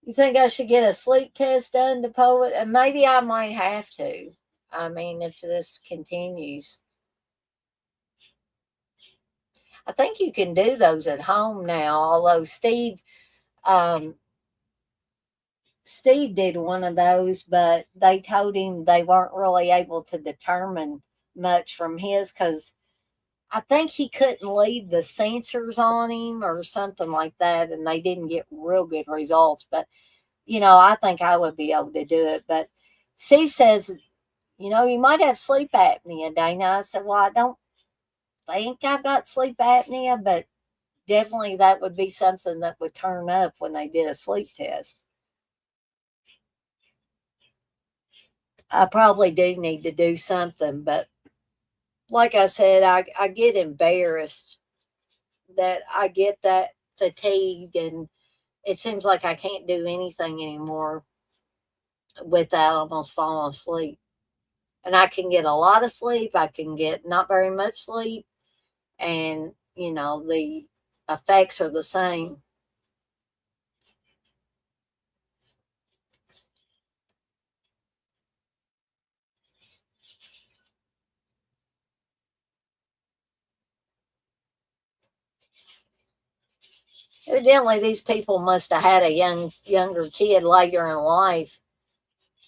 You think I should get a sleep test done to poet? And maybe I might have to. I mean, if this continues, I think you can do those at home now. Although um, Steve did one of those, but they told him they weren't really able to determine much from his because I think he couldn't leave the sensors on him or something like that, and they didn't get real good results. But I think I would be able to do it. But Steve says, you might have sleep apnea, Dana. I said, well, I don't think I've got sleep apnea, but definitely that would be something that would turn up when they did a sleep test. I probably do need to do something, but like I said, I get embarrassed that I get that fatigued and it seems like I can't do anything anymore without almost falling asleep. And I can get a lot of sleep, I can get not very much sleep, and the effects are the same. Evidently, these people must have had a younger kid later in life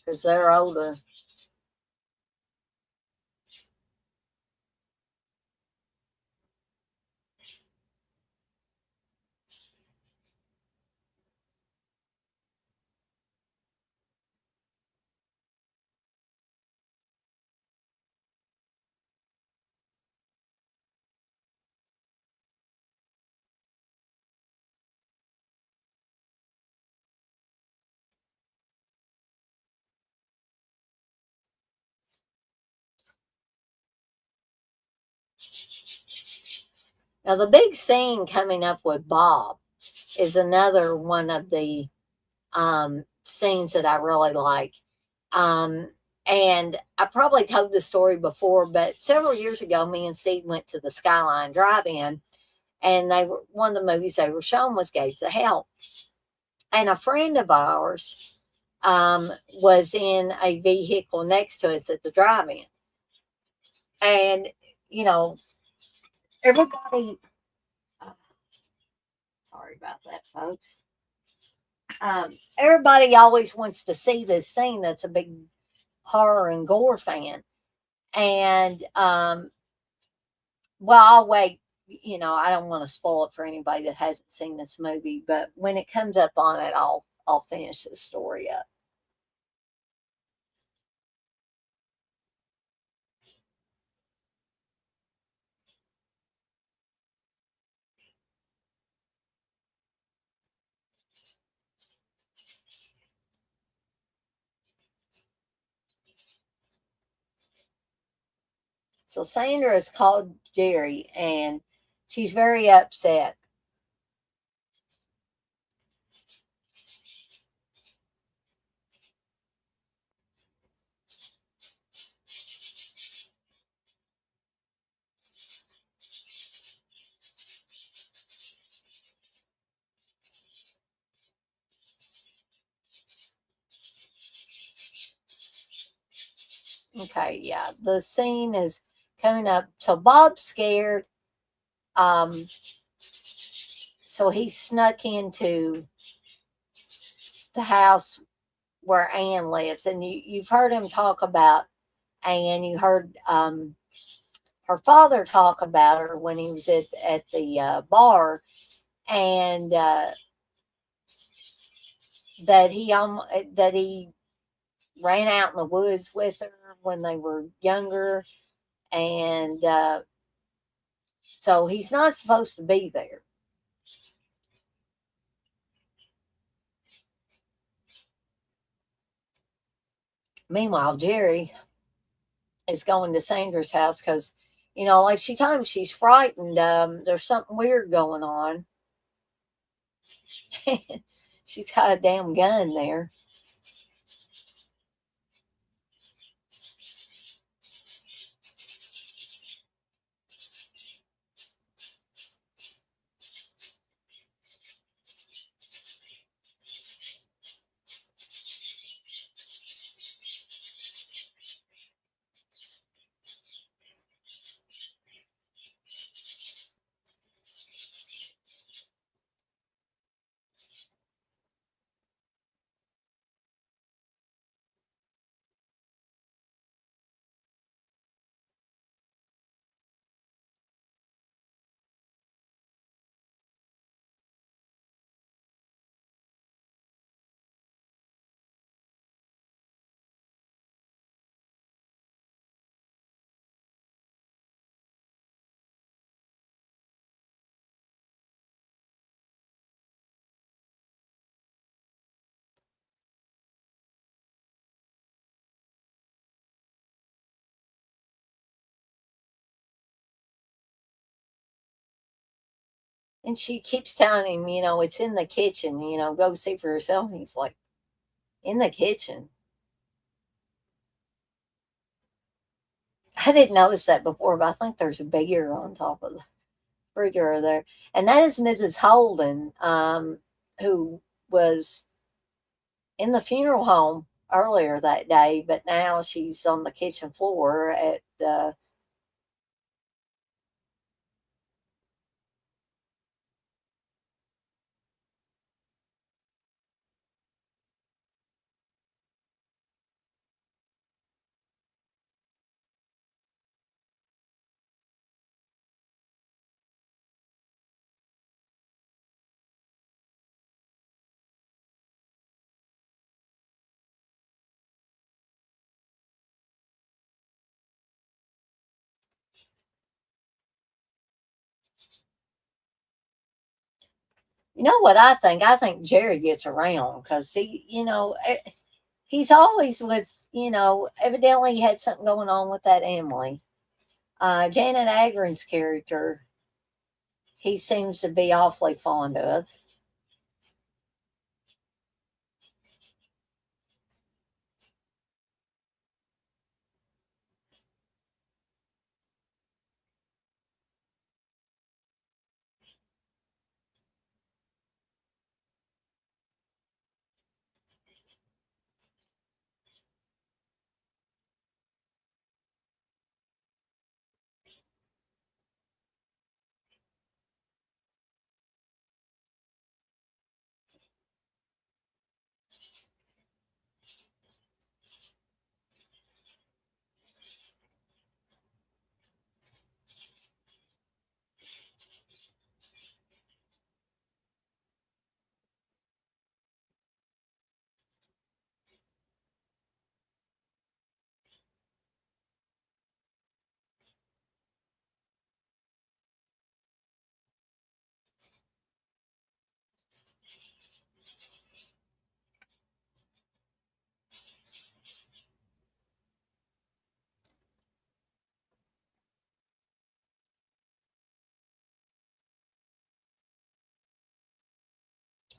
because they're older. Now, the big scene coming up with Bob is another one of the scenes that I really like. And I probably told this story before, but several years ago, me and Steve went to the Skyline Drive-In, and one of the movies they were showing was Gates of Hell. And a friend of ours was in a vehicle next to us at the drive-in. And, you know, everybody, sorry about that, folks. Everybody always wants to see this scene that's a big horror and gore fan. And, well, I'll wait. You know, I don't want to spoil it for anybody that hasn't seen this movie, but when it comes up on it, I'll finish the story up. So Sandra has called Jerry, and she's very upset. Okay, yeah, the scene is coming up. So Bob's scared. So he snuck into the house where Anne lives, and you've heard him talk about Anne. You heard her father talk about her when he was at the bar, and that he ran out in the woods with her when they were younger, and so he's not supposed to be there. Meanwhile, Jerry is going to Sandra's house because, you know, like she told him she's frightened. There's something weird going on. She's got a damn gun there. And she keeps telling him, you know, it's in the kitchen, you know, go see for yourself. And he's like, in the kitchen? I didn't notice that before, but I think there's a beer on top of the refrigerator there. And that is Mrs. Holden, who was in the funeral home earlier that day, but now she's on the kitchen floor at you know what I think? I think Jerry gets around because he's always with, evidently he had something going on with that Emily. Janet Agron's character he seems to be awfully fond of.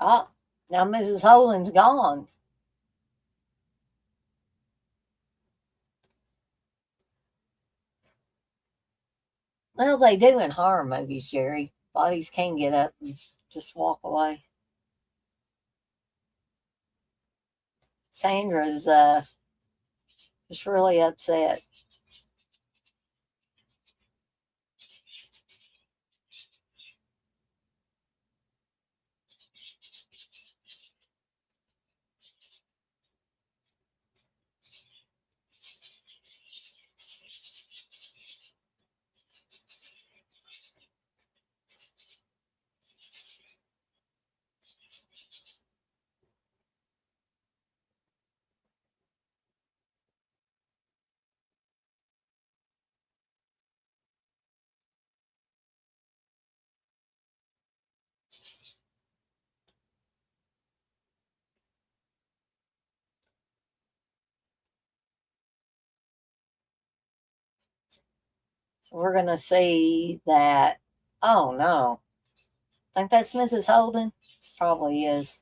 Oh, now Mrs. Holding's gone. Well, they do in horror movies, Jerry. Bodies can get up and just walk away. Sandra's just really upset. So we're gonna see that. Oh no, think that's Mrs. Holden. Probably is.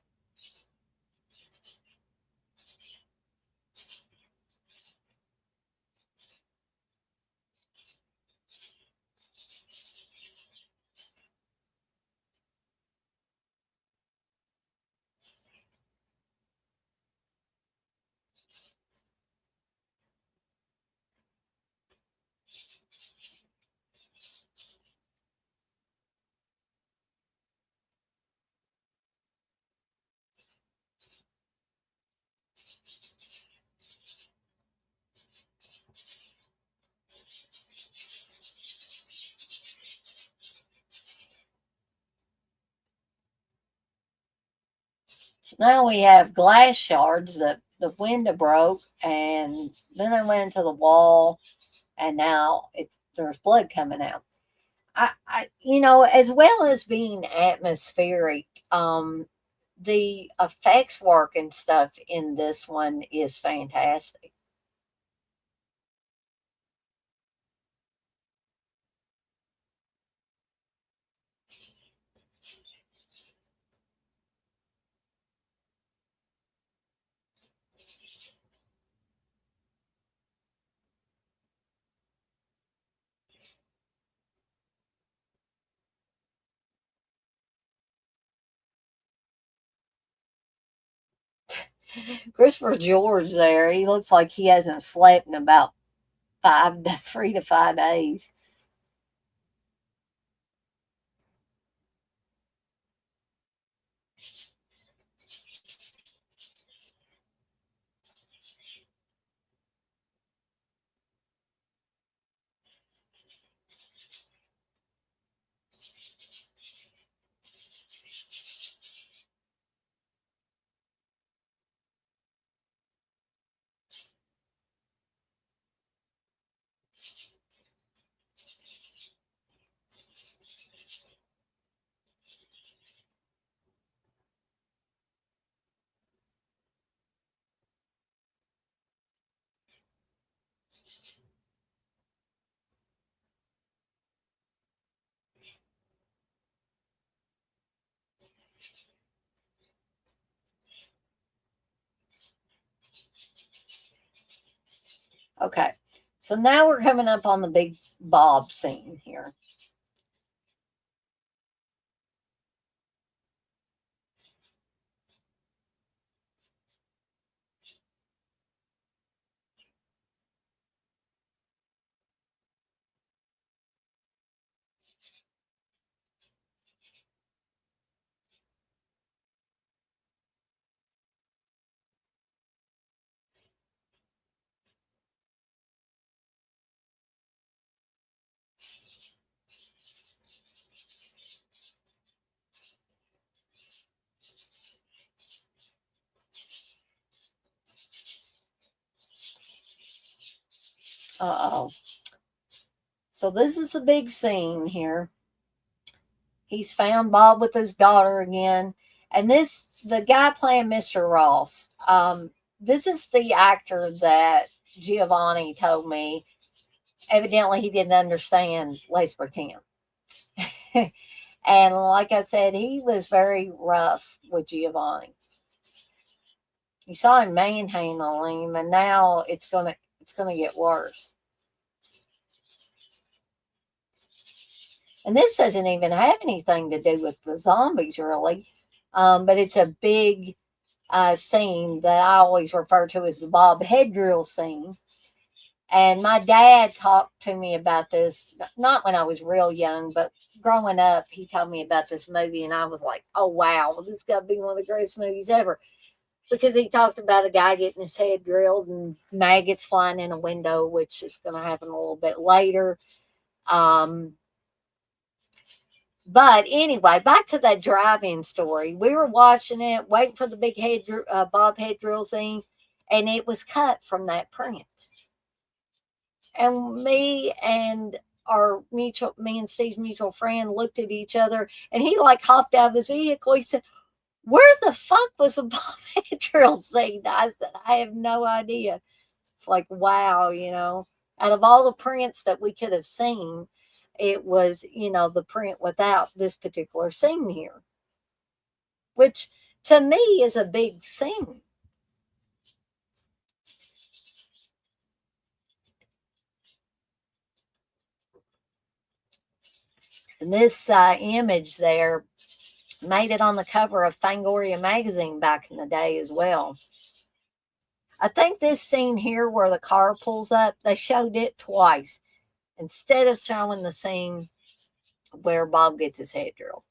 So now we have glass shards that the window broke, and then they went into the wall, and now there's blood coming out. As well as being atmospheric, the effects work and stuff in this one is fantastic. Christopher George there, he looks like he hasn't slept in about 3 to 5 days. Okay, so now we're coming up on the big Bob scene here. Uh-oh. So this is a big scene here. He's found Bob with his daughter again. And the guy playing Mr. Ross, this is the actor that Giovanni told me evidently he didn't understand Les Pretend. And like I said, he was very rough with Giovanni. You saw him manhandle him, and now it's gonna get worse. And this doesn't even have anything to do with the zombies, really. But it's a big scene that I always refer to as the Bob head drill scene. And my dad talked to me about this, not when I was real young, but growing up, he told me about this movie, and I was like, oh, wow, well, this has got to be one of the greatest movies ever. Because he talked about a guy getting his head drilled and maggots flying in a window, which is going to happen a little bit later. But anyway, back to that drive-in story. We were watching it, waiting for the big Bob head drill scene, and it was cut from that print. And me and Steve's mutual friend looked at each other, and he like hopped out of his vehicle. He said, "Where the fuck was the Bob head drill scene?" I said, "I have no idea." It's like, wow, out of all the prints that we could have seen, it was, the print without this particular scene here, which to me is a big scene. And this image there made it on the cover of Fangoria magazine back in the day as well. I think this scene here where the car pulls up, they showed it twice instead of showing the scene where Bob gets his head drilled.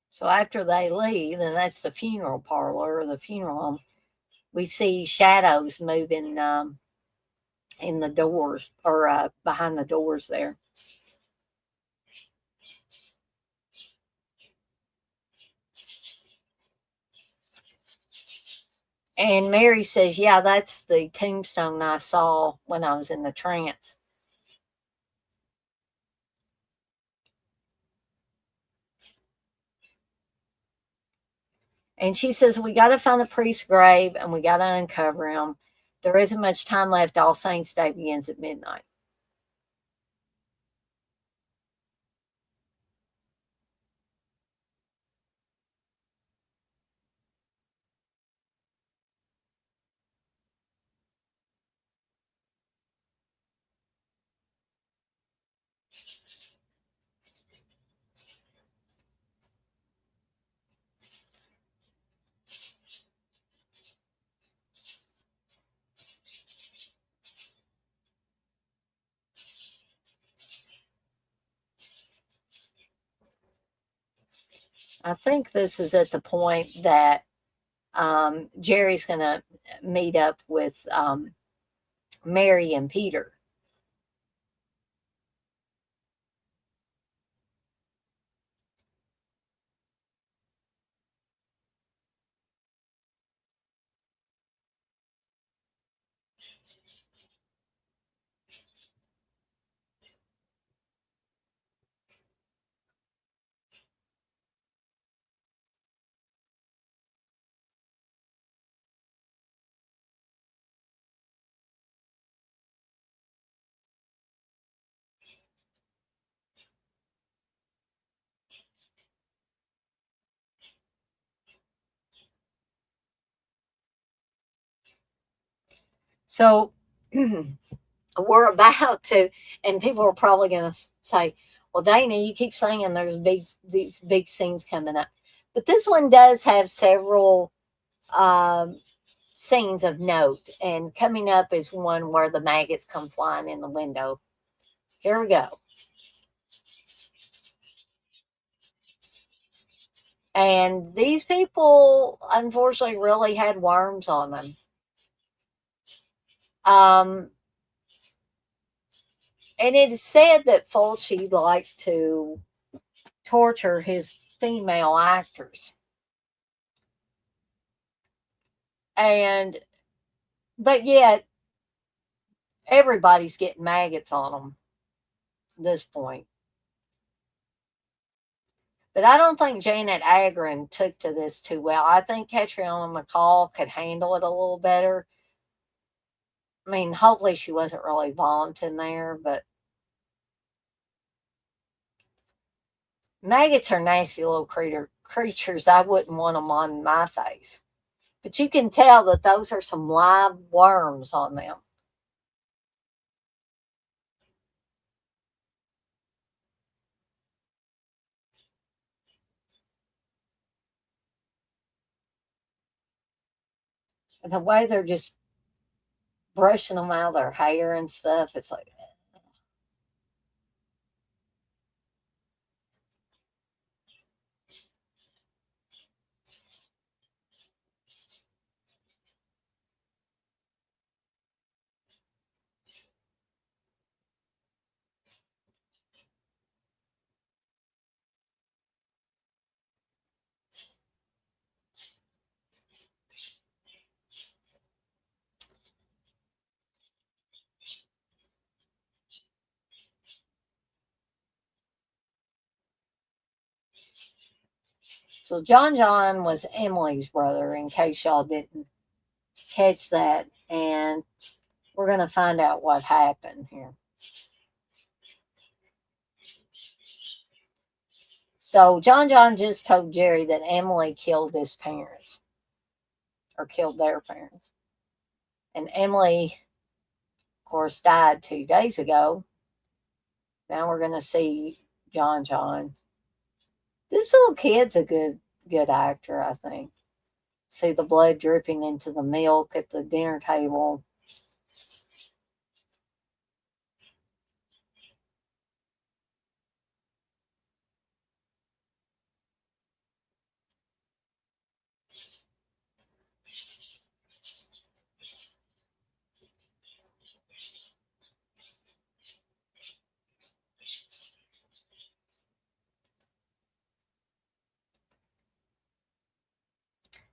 So after they leave, and that's the funeral parlor or the funeral home, we see shadows moving in the doors or behind the doors there. And Mary says, yeah, that's the tombstone I saw when I was in the trance. And she says, we got to find the priest's grave and we got to uncover him. There isn't much time left. All Saints Day begins at midnight. I think this is at the point that Jerry's going to meet up with Mary and Peter. So we're about to, and people are probably going to say, well, Dana, you keep saying there's these big scenes coming up. But this one does have several um, scenes of note. And coming up is one where the maggots come flying in the window. Here we go. And these people, unfortunately, really had worms on them. And it is said that Fulci liked to torture his female actors. But yet, everybody's getting maggots on them at this point. But I don't think Janet Agron took to this too well. I think Catriona McCall could handle it a little better. I mean, hopefully she wasn't really vomiting there, but maggots are nasty little creatures. I wouldn't want them on my face. But you can tell that those are some live worms on them. And the way they're just brushing them out of their hair and stuff, it's like, so John was Emily's brother, in case y'all didn't catch that. And we're going to find out what happened here. So John just told Jerry that Emily killed his parents, or killed their parents. And Emily, of course, died 2 days ago. Now we're going to see John. This little kid's a good actor, I think. See the blood dripping into the milk at the dinner table.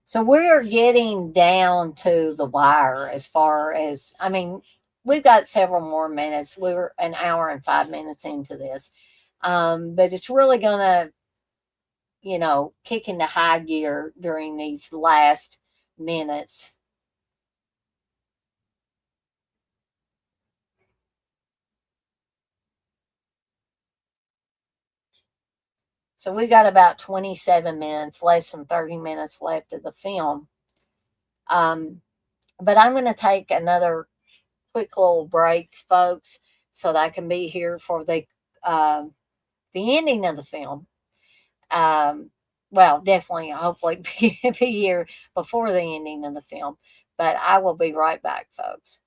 So we're getting down to the wire as far as, I mean, we've got several more minutes. We were an hour and 5 minutes into this. But it's really going to, kick into high gear during these last minutes. So we got about 27 minutes, less than 30 minutes left of the film. But I'm going to take another quick little break, folks, so that I can be here for the ending of the film. Well, definitely, hopefully, be here before the ending of the film. But I will be right back, folks.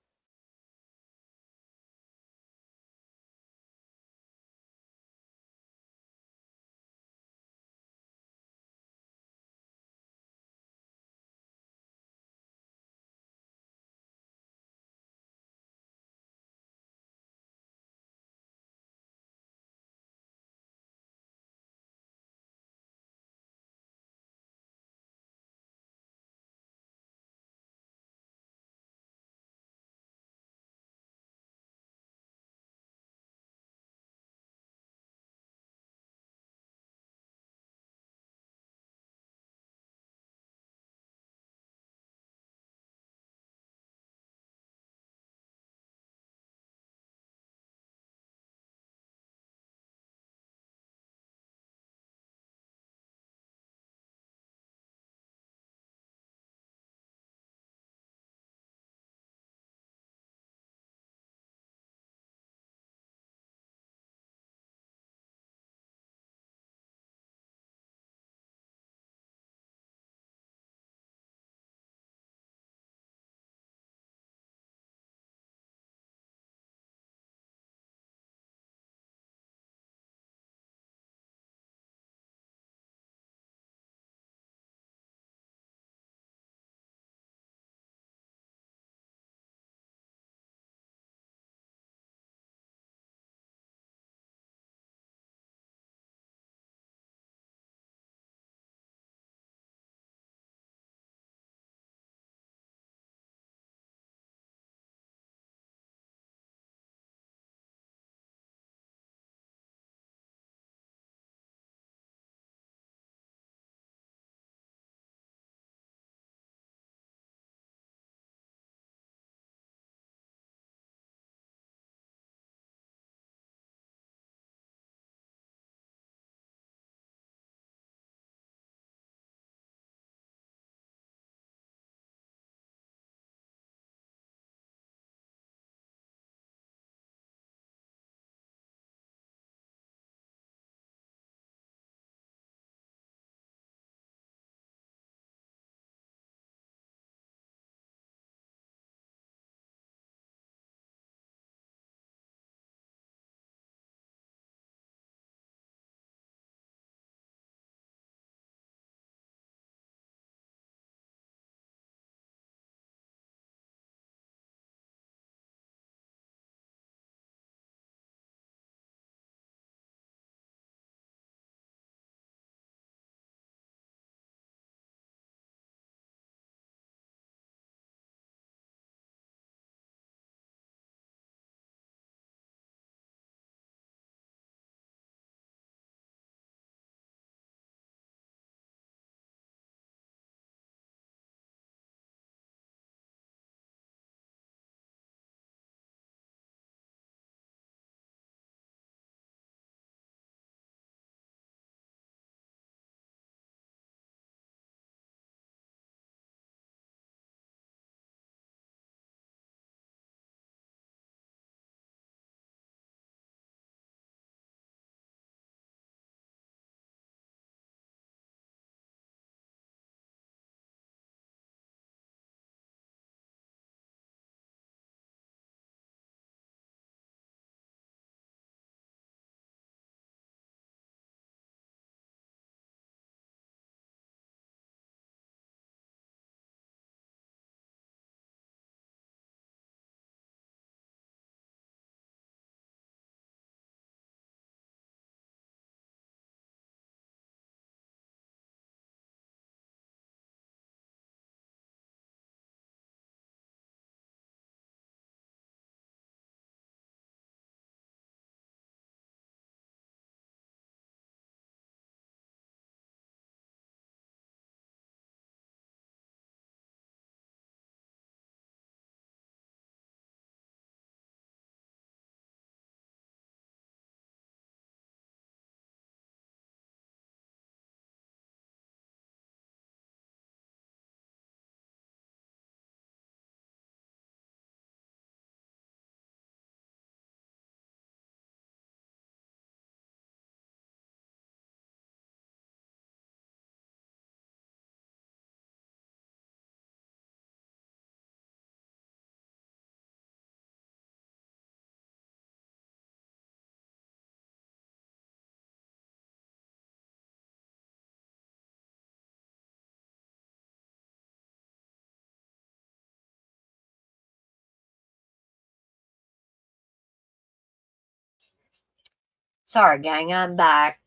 Sorry, gang, I'm back.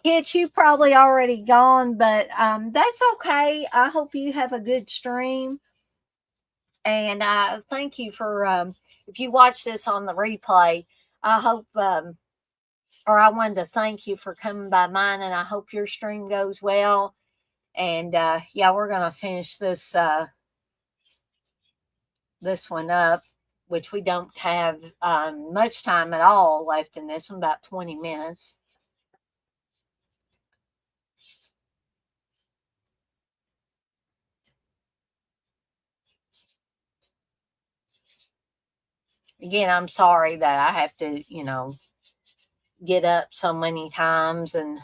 Kids, you probably already gone, but that's okay. I hope you have a good stream. And thank you for, if you watch this on the replay, I hope, or I wanted to thank you for coming by mine, and I hope your stream goes well. And yeah, we're going to finish this one up, which we don't have much time at all left in this one, about 20 minutes. Again, I'm sorry that I have to, get up so many times and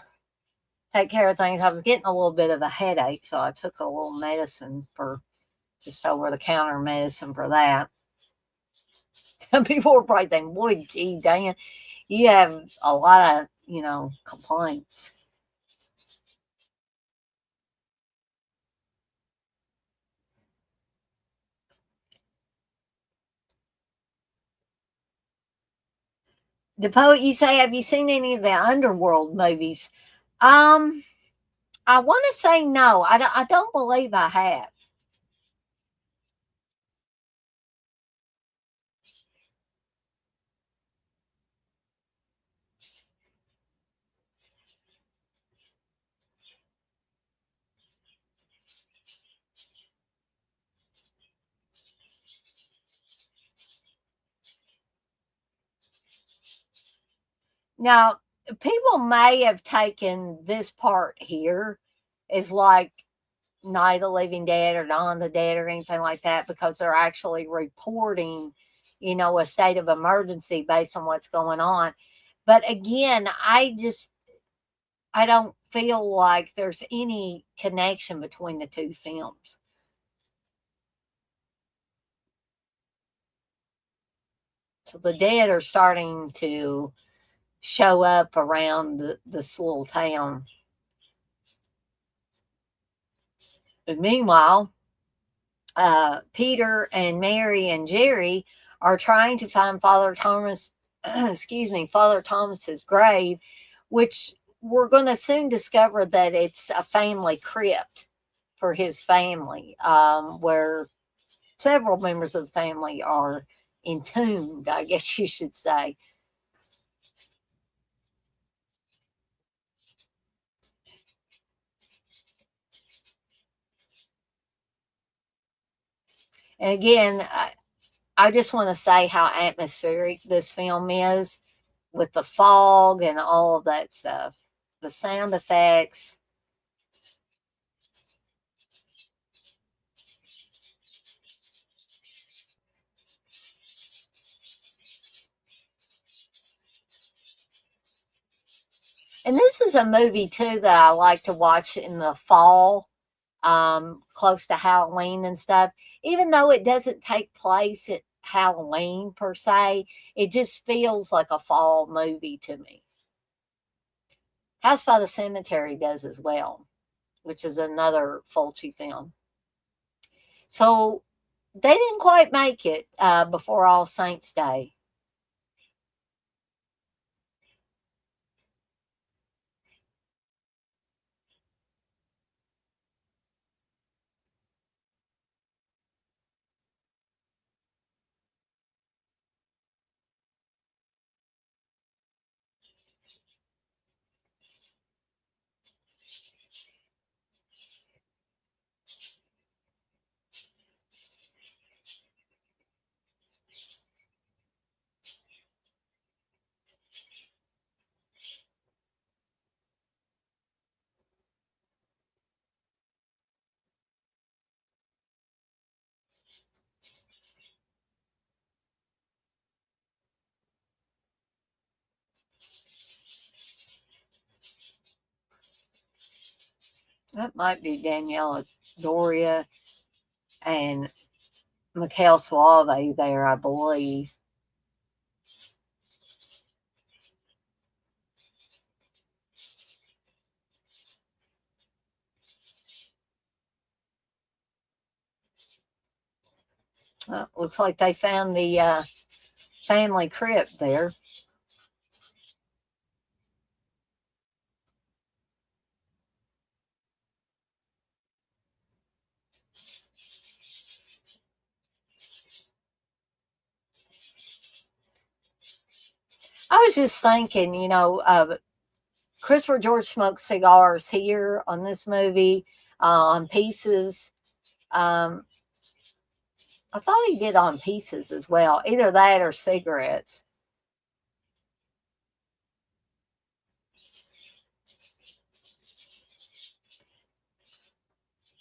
take care of things. I was getting a little bit of a headache, so I took a little medicine for just over the counter medicine for that. People were probably thinking, boy, gee, Dan, you have a lot of, complaints. The poet, you say, have you seen any of the underworld movies? I want to say no. I don't believe I have. Now, people may have taken this part here as like Night of the Living Dead or Dawn of the Dead or anything like that, because they're actually reporting, a state of emergency based on what's going on. But again, I don't feel like there's any connection between the two films. So the dead are starting to show up around this little town. But meanwhile, Peter and Mary and Jerry are trying to find Father Thomas, Father Thomas's grave, which we're going to soon discover that it's a family crypt for his family, where several members of the family are entombed, I guess you should say. And again, I just want to say how atmospheric this film is with the fog and all of that stuff, the sound effects. And this is a movie too that I like to watch in the fall, close to Halloween and stuff. Even though it doesn't take place at Halloween per se, it just feels like a fall movie to me. House by the Cemetery does as well, which is another Fulci film. So they didn't quite make it before All Saints Day. That might be Daniela Doria and Mikhail Suave there, I believe. Looks like they found the family crypt there. was just thinking, Christopher George smoked cigars here on this movie, on Pieces. I thought he did on Pieces as well. Either that or cigarettes.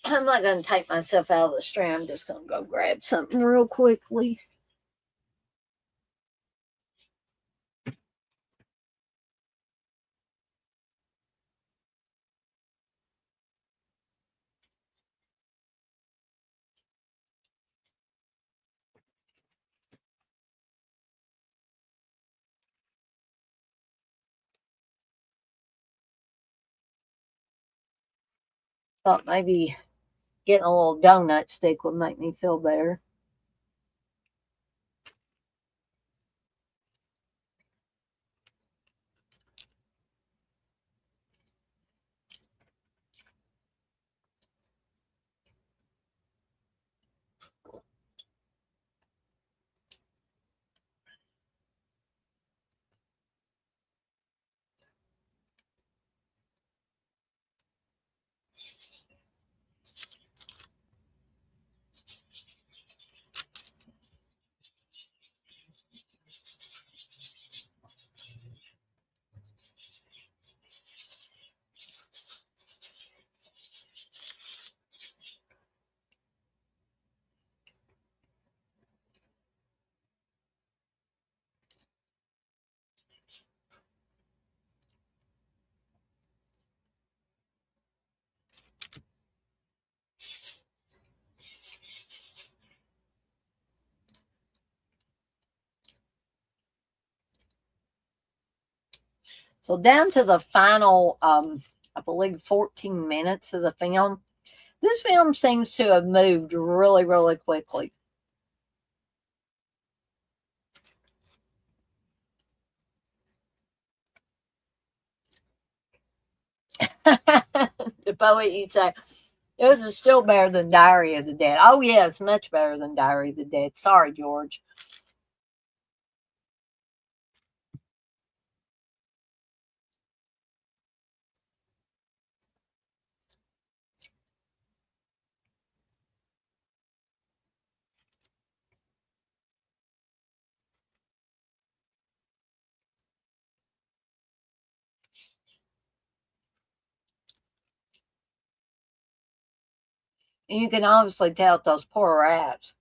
I'm not going to take myself out of the stream. I'm just going to go grab something real quickly. Thought maybe getting a little donut stick would make me feel better. So down to the final, I believe, 14 minutes of the film. This film seems to have moved really, really quickly. The poet, you'd say, it was still better than Diary of the Dead. Oh, yeah, it's much better than Diary of the Dead. Sorry, George. And you can obviously tell those poor rats,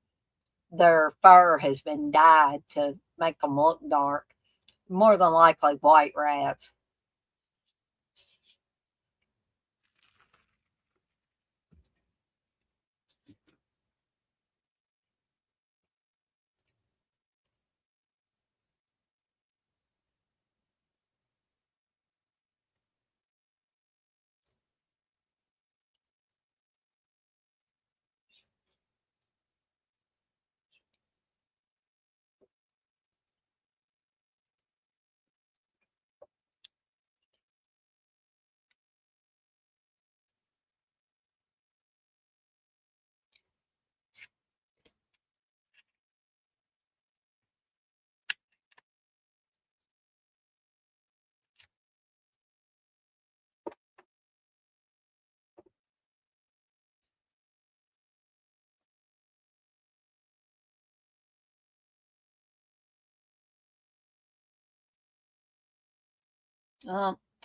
their fur has been dyed to make them look dark. More than likely white rats.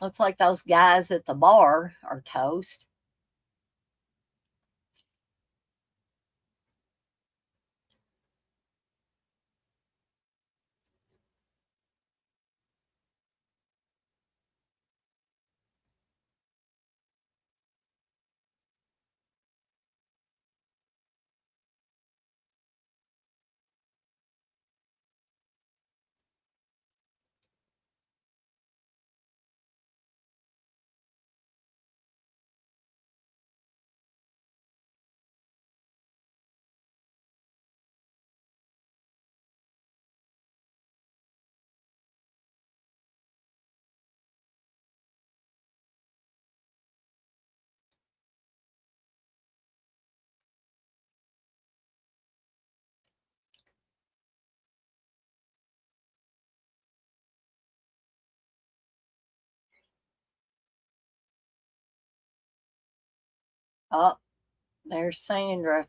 Looks like those guys at the bar are toast. Oh, there's Sandra.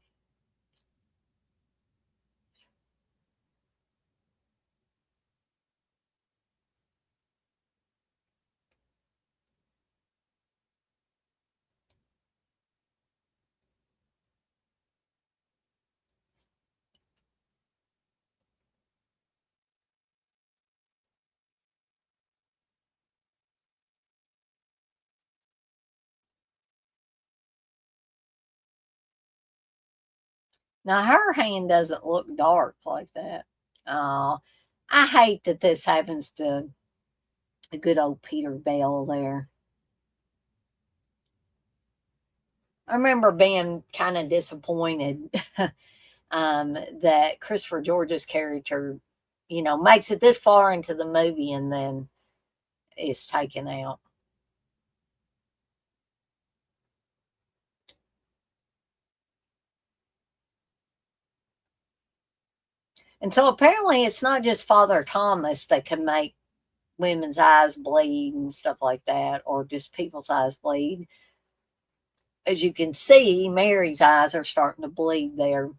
Now her hand doesn't look dark like that. Oh, I hate that this happens to a good old Peter Bell there. I remember being kind of disappointed that Christopher George's character, makes it this far into the movie and then is taken out. And so apparently it's not just Father Thomas that can make women's eyes bleed and stuff like that, or just people's eyes bleed. As you can see, Mary's eyes are starting to bleed there.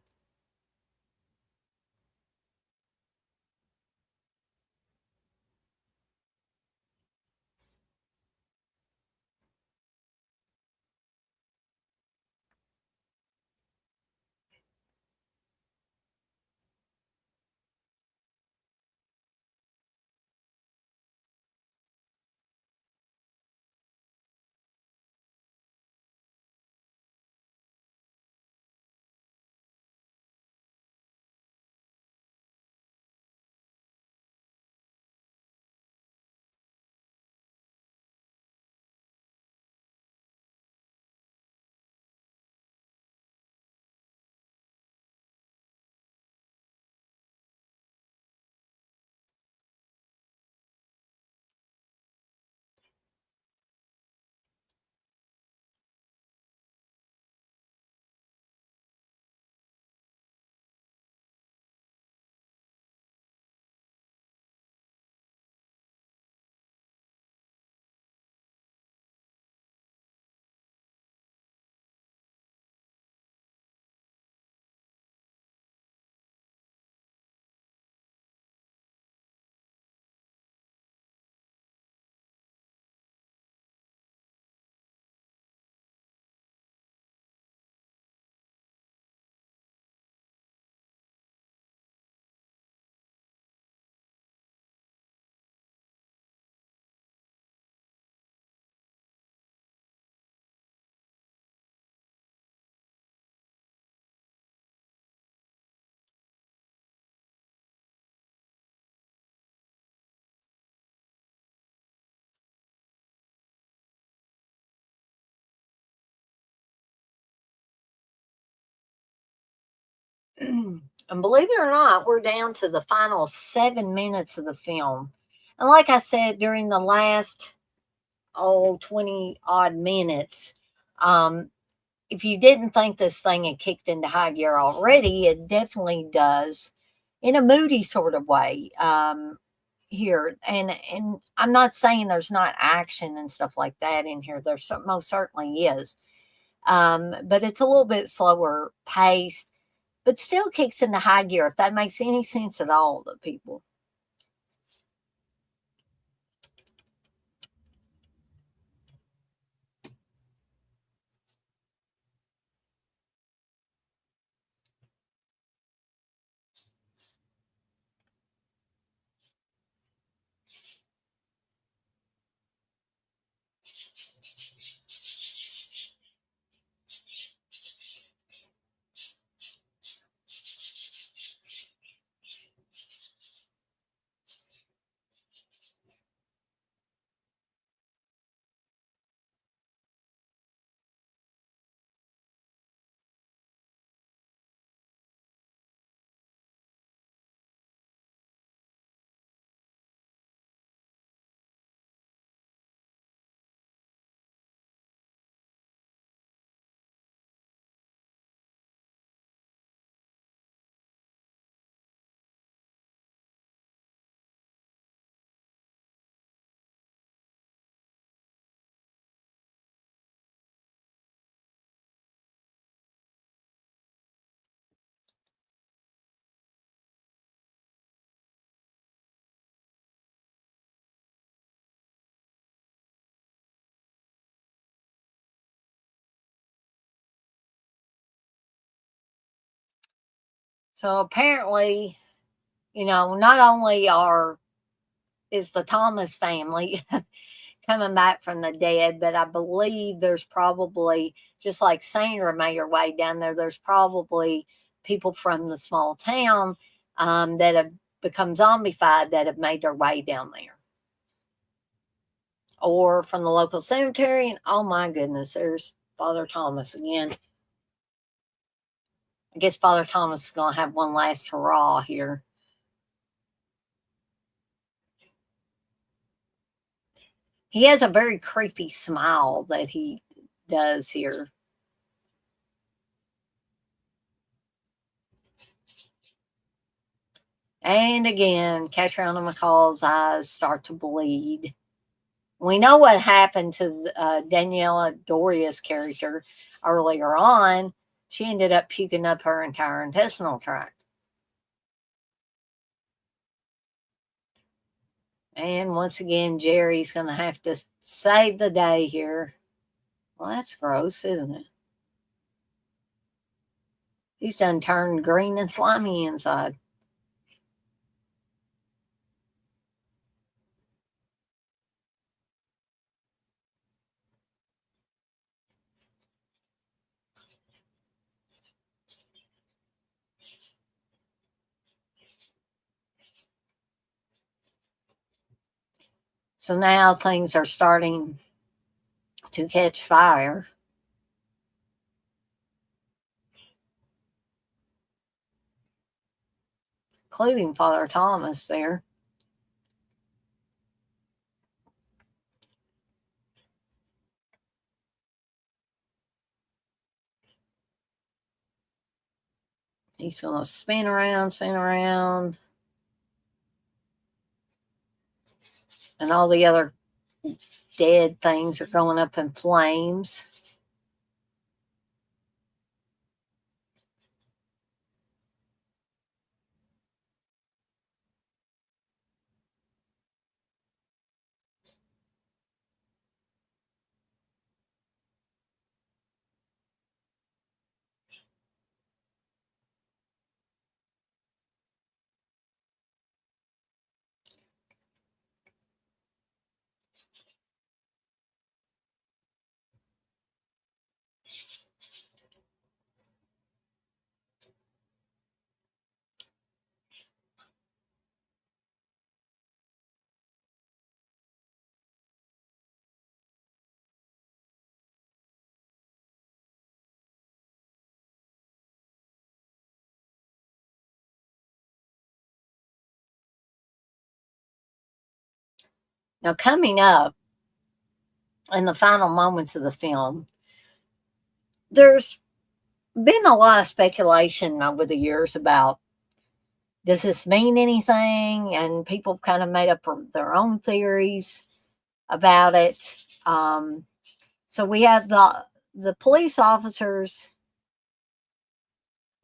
And believe it or not, we're down to the final 7 minutes of the film. And like I said, during the last 20 odd minutes, um, if you didn't think this thing had kicked into high gear already, it definitely does in a moody sort of way here. And I'm not saying there's not action and stuff like that in here. There most certainly is. But it's a little bit slower paced, but still kicks into high gear, if that makes any sense at all to people. So apparently, not only is the Thomas family coming back from the dead, but I believe there's probably, just like Sandra made her way down there, there's probably people from the small town that have become zombified that have made their way down there. Or from the local cemetery, and oh my goodness, there's Father Thomas again. I guess Father Thomas is going to have one last hurrah here. He has a very creepy smile that he does here. And again, Catcher on the McCall's eyes start to bleed. We know what happened to Daniela Doria's character earlier on. She ended up puking up her entire intestinal tract. And once again, Jerry's going to have to save the day here. Well, that's gross, isn't it? He's done turned green and slimy inside. So now things are starting to catch fire. Including Father Thomas there. He's going to spin around. And all the other dead things are going up in flames. Now, coming up in the final moments of the film, there's been a lot of speculation over the years about, does this mean anything? And people kind of made up their own theories about it. So we have the police officers.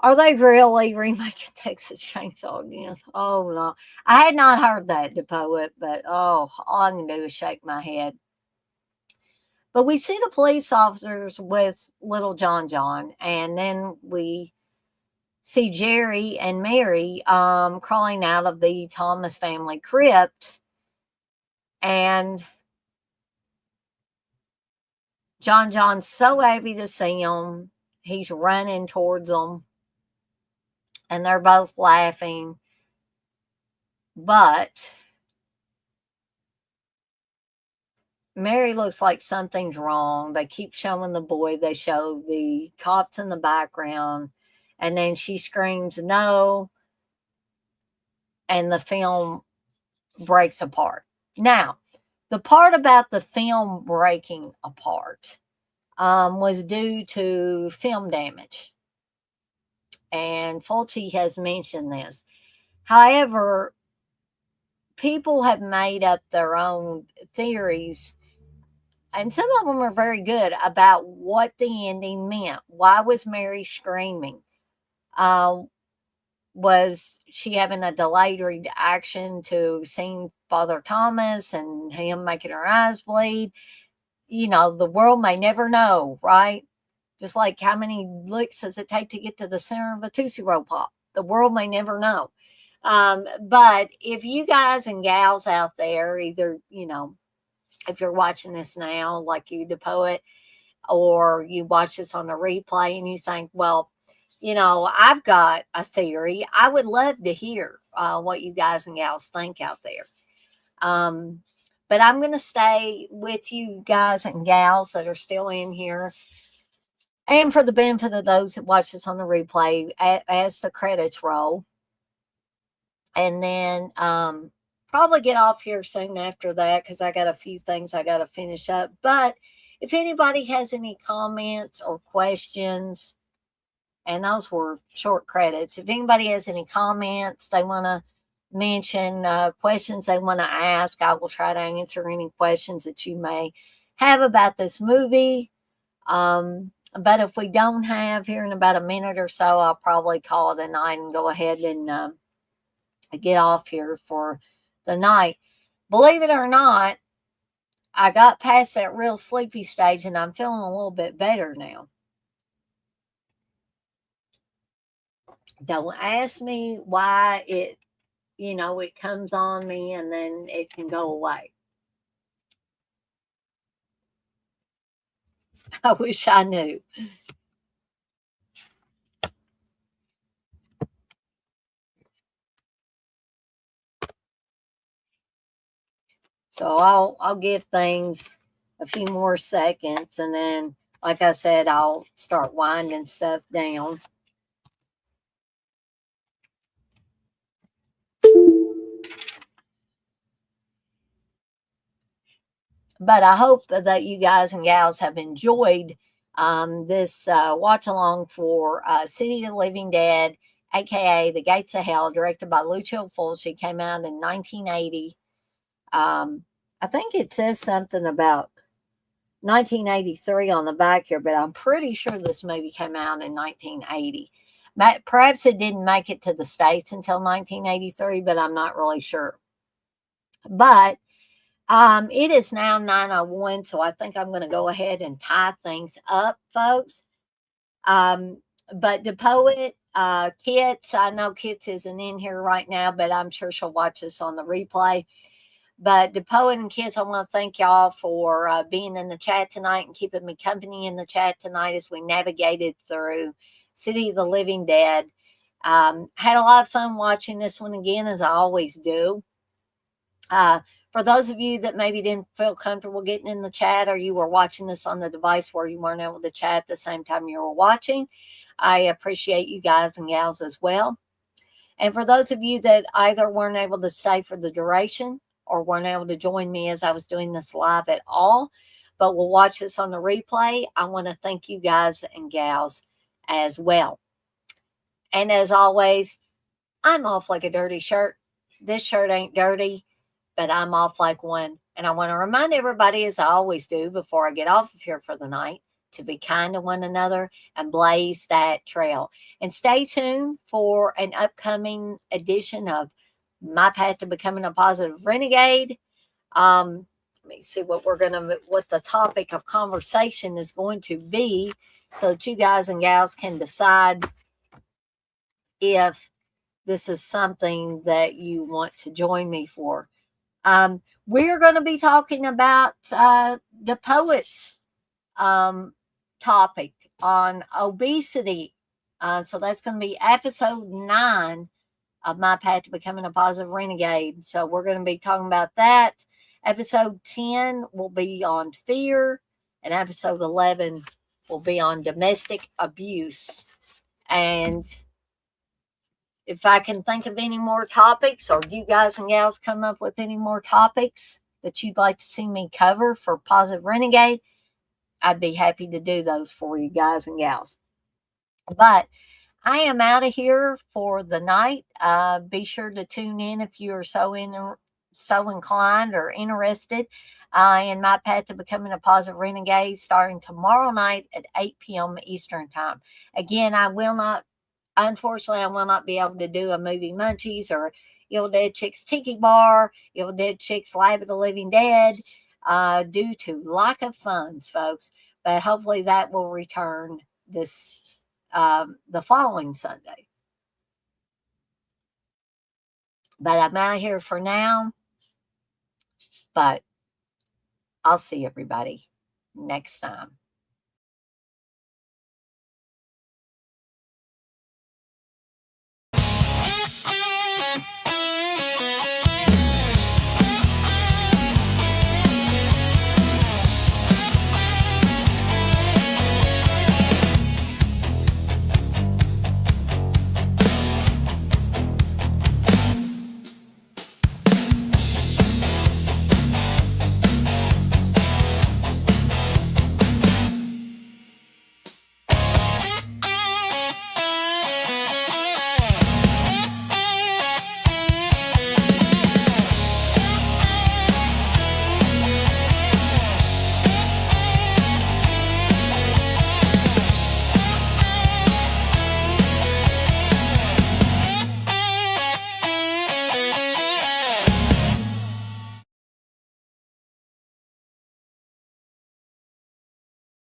Are they really remaking Texas Chainsaw again? Oh no, I had not heard that, the poet, but all I can do is shake my head. But we see the police officers with little John, and then we see Jerry and Mary crawling out of the Thomas family crypt, and John's so happy to see them. He's running towards them, and they're both laughing. But Mary looks like something's wrong. They keep showing the boy. They show the cops in the background. And then she screams, no. And the film breaks apart. Now, the part about the film breaking apart was due to film damage. And Fulci has mentioned this. However, people have made up their own theories, and some of them are very good, about what the ending meant. Why was Mary screaming? Was she having a delayed reaction to seeing Father Thomas and him making her eyes bleed? The world may never know, right? Just like how many licks does it take to get to the center of a Tootsie Roll Pop? The world may never know. But if you guys and gals out there, either, if you're watching this now, like you, the poet, or you watch this on the replay and you think, well, I've got a theory. I would love to hear what you guys and gals think out there. But I'm going to stay with you guys and gals that are still in here. And for the benefit of those that watch this on the replay, as the credits roll. And then probably get off here soon after that because I got a few things I got to finish up. But if anybody has any comments or questions, and those were short credits, if anybody has any comments they want to mention, questions they want to ask, I will try to answer any questions that you may have about this movie. But if we don't have here in about a minute or so, I'll probably call it a night and go ahead and get off here for the night. Believe it or not, I got past that real sleepy stage and I'm feeling a little bit better now. Don't ask me why it comes on me and then it can go away. I wish I knew. So I'll give things a few more seconds and then, like I said, I'll start winding stuff down. But I hope that you guys and gals have enjoyed this watch along for City of the Living Dead, aka The Gates of Hell, directed by Lucio Fulci. Came out in 1980. I think it says something about 1983 on the back here, but I'm pretty sure this movie came out in 1980. Perhaps it didn't make it to the States until 1983, but I'm not really sure. But it is now 9:01, so I think I'm going to go ahead and tie things up, folks. But the poet, Kits, I know Kits isn't in here right now, but I'm sure she'll watch this on the replay. But the poet and Kits, I want to thank y'all for being in the chat tonight and keeping me company in the chat tonight as we navigated through City of the Living Dead. Had a lot of fun watching this one again, as I always do. For those of you that maybe didn't feel comfortable getting in the chat, or you were watching this on the device where you weren't able to chat at the same time you were watching, I appreciate you guys and gals as well. And for those of you that either weren't able to stay for the duration or weren't able to join me as I was doing this live at all, but will watch this on the replay, I want to thank you guys and gals as well. And as always, I'm off like a dirty shirt. This shirt ain't dirty, but I'm off like one. And I want to remind everybody, as I always do before I get off of here for the night, to be kind to one another and blaze that trail. And stay tuned for an upcoming edition of My Path to Becoming a Positive Renegade. Let me see what the topic of conversation is going to be, so that you guys and gals can decide if this is something that you want to join me for. We're going to be talking about the poet's topic on obesity. So that's going to be episode 9 of My Path to Becoming a Positive Renegade. So we're going to be talking about that. Episode 10 will be on fear, and episode 11 will be on domestic abuse. And if I can think of any more topics, or you guys and gals come up with any more topics that you'd like to see me cover for Positive Renegade, I'd be happy to do those for you guys and gals. But I am out of here for the night. Be sure to tune in if you are so inclined or interested in My Path to Becoming a Positive Renegade, starting tomorrow night at 8 p.m. Eastern Time. Again, unfortunately, I will not be able to do a movie Munchies or Evil Dead Chicks Tiki Bar, Evil Dead Chicks Lab of the Living Dead, due to lack of funds, folks. But hopefully that will return the following Sunday. But I'm out here for now. But I'll see everybody next time.